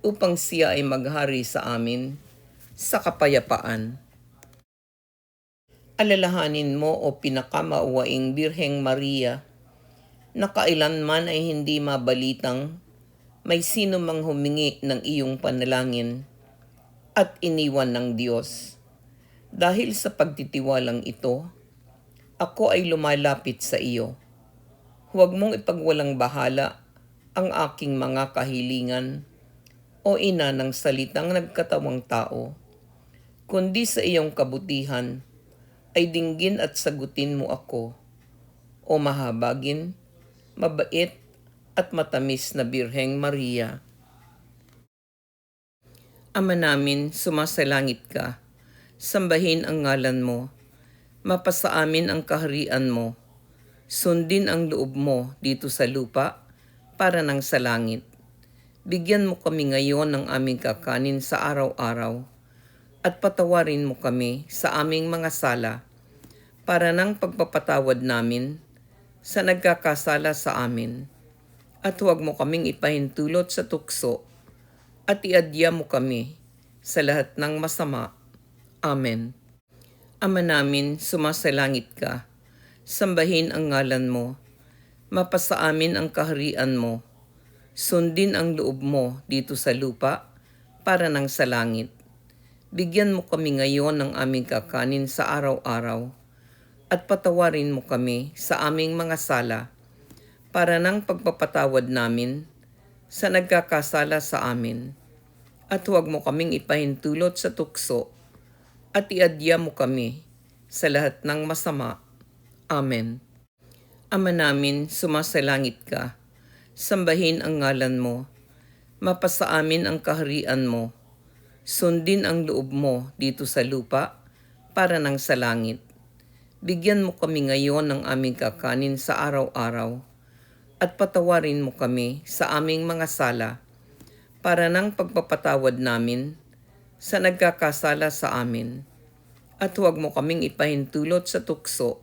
upang siya ay maghari sa amin sa kapayapaan. Alalahanin mo o pinakamauwaing Birheng Maria, na kailanman ay hindi mabalitang may sino mang humingi ng iyong panalangin at iniwan ng Diyos. Dahil sa pagtitiwalang ito, ako ay lumalapit sa iyo. Huwag mong ipagwalang bahala ang aking mga kahilingan, o ina ng salitang nagkatawang tao, kundi sa iyong kabutihan ay dinggin at sagutin mo ako, o mahabagin, mabait at matamis na Birheng Maria. Ama namin, sumasalangit ka, sambahin ang ngalan mo, mapasa amin ang kaharian mo, sundin ang loob mo dito sa lupa para nang sa langit. Bigyan mo kami ngayon ng aming kakanin sa araw-araw, at patawarin mo kami sa aming mga sala, para ng pagpapatawad namin sa nagkakasala sa amin. At huwag mo kaming ipahintulot sa tukso, at iadya mo kami sa lahat ng masama. Amen. Ama namin, sumasalangit ka, sambahin ang ngalan mo, mapasa amin ang kaharian mo, sundin ang loob mo dito sa lupa para nang sa langit. Bigyan mo kami ngayon ng aming kakanin sa araw-araw, at patawarin mo kami sa aming mga sala, para ng pagpapatawad namin sa nagkakasala sa amin. At huwag mo kaming ipahintulot sa tukso, at iadya mo kami sa lahat ng masama. Amen. Ama namin, sumasalangit ka, sambahin ang ngalan mo, mapasa amin ang kaharian mo, sundin ang loob mo dito sa lupa para nang sa langit. Bigyan mo kami ngayon ng aming kakanin sa araw-araw, at patawarin mo kami sa aming mga sala, para ng pagpapatawad namin sa nagkakasala sa amin. At huwag mo kaming ipahintulot sa tukso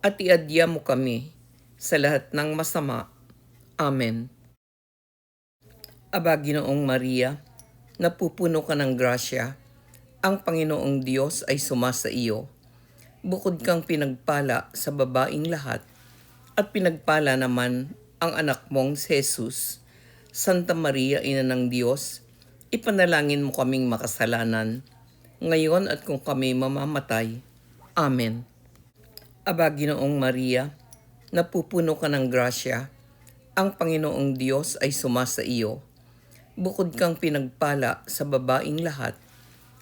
at iadya mo kami sa lahat ng masama. Amen. Aba, Ginoong Maria, napupuno ka ng grasya, ang Panginoong Diyos ay sumasa iyo. Bukod kang pinagpala sa babaing lahat, at pinagpala naman ang anak mong si Jesus. Santa Maria, Ina ng Diyos, ipanalangin mo kaming makasalanan, ngayon at kung kami mamamatay. Amen. Aba, Ginoong Maria, napupuno ka ng grasya, ang Panginoong Diyos ay sumasa iyo. Bukod kang pinagpala sa babaing lahat,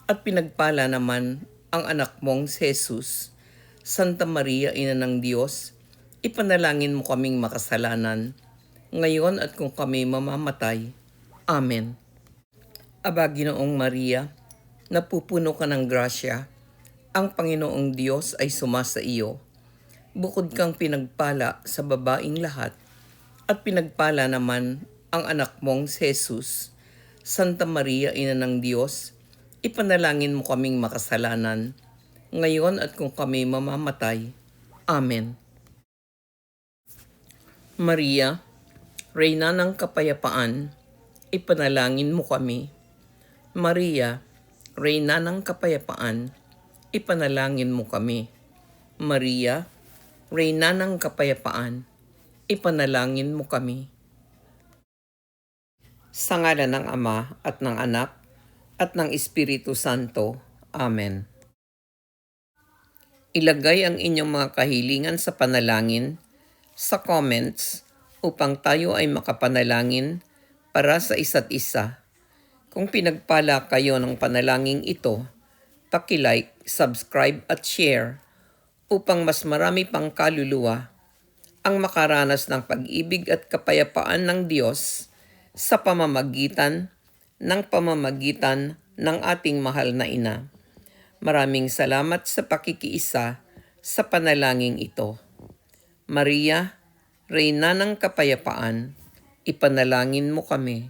at pinagpala naman ang anak mong si Jesus. Santa Maria, Ina ng Diyos, ipanalangin mo kaming makasalanan, ngayon at kung kami mamamatay. Amen. Aba, Ginoong Maria, napupuno ka ng grasya, ang Panginoong Diyos ay sumasa iyo. Bukod kang pinagpala sa babaing lahat, at pinagpala naman ang anak mong si Jesus. Santa Maria, Ina ng Diyos, ipanalangin mo kaming makasalanan, ngayon at kung kami mamamatay. Amen. Maria, Reyna ng Kapayapaan, ipanalangin mo kami. Maria, Reyna ng Kapayapaan, ipanalangin mo kami. Maria, Reyna ng Kapayapaan, ipanalangin mo kami. Sa ngalan ng Ama at ng Anak at ng Espiritu Santo. Amen. Ilagay ang inyong mga kahilingan sa panalangin sa comments upang tayo ay makapanalangin para sa isa't isa. Kung pinagpala kayo ng panalangin ito, paki-like, subscribe at share upang mas marami pang kaluluwa ang makaranas ng pag-ibig at kapayapaan ng Diyos sa pamamagitan ng ating mahal na Ina. Maraming salamat sa pakikiisa sa panalangin ito. Maria, Reyna ng Kapayapaan, ipanalangin mo kami.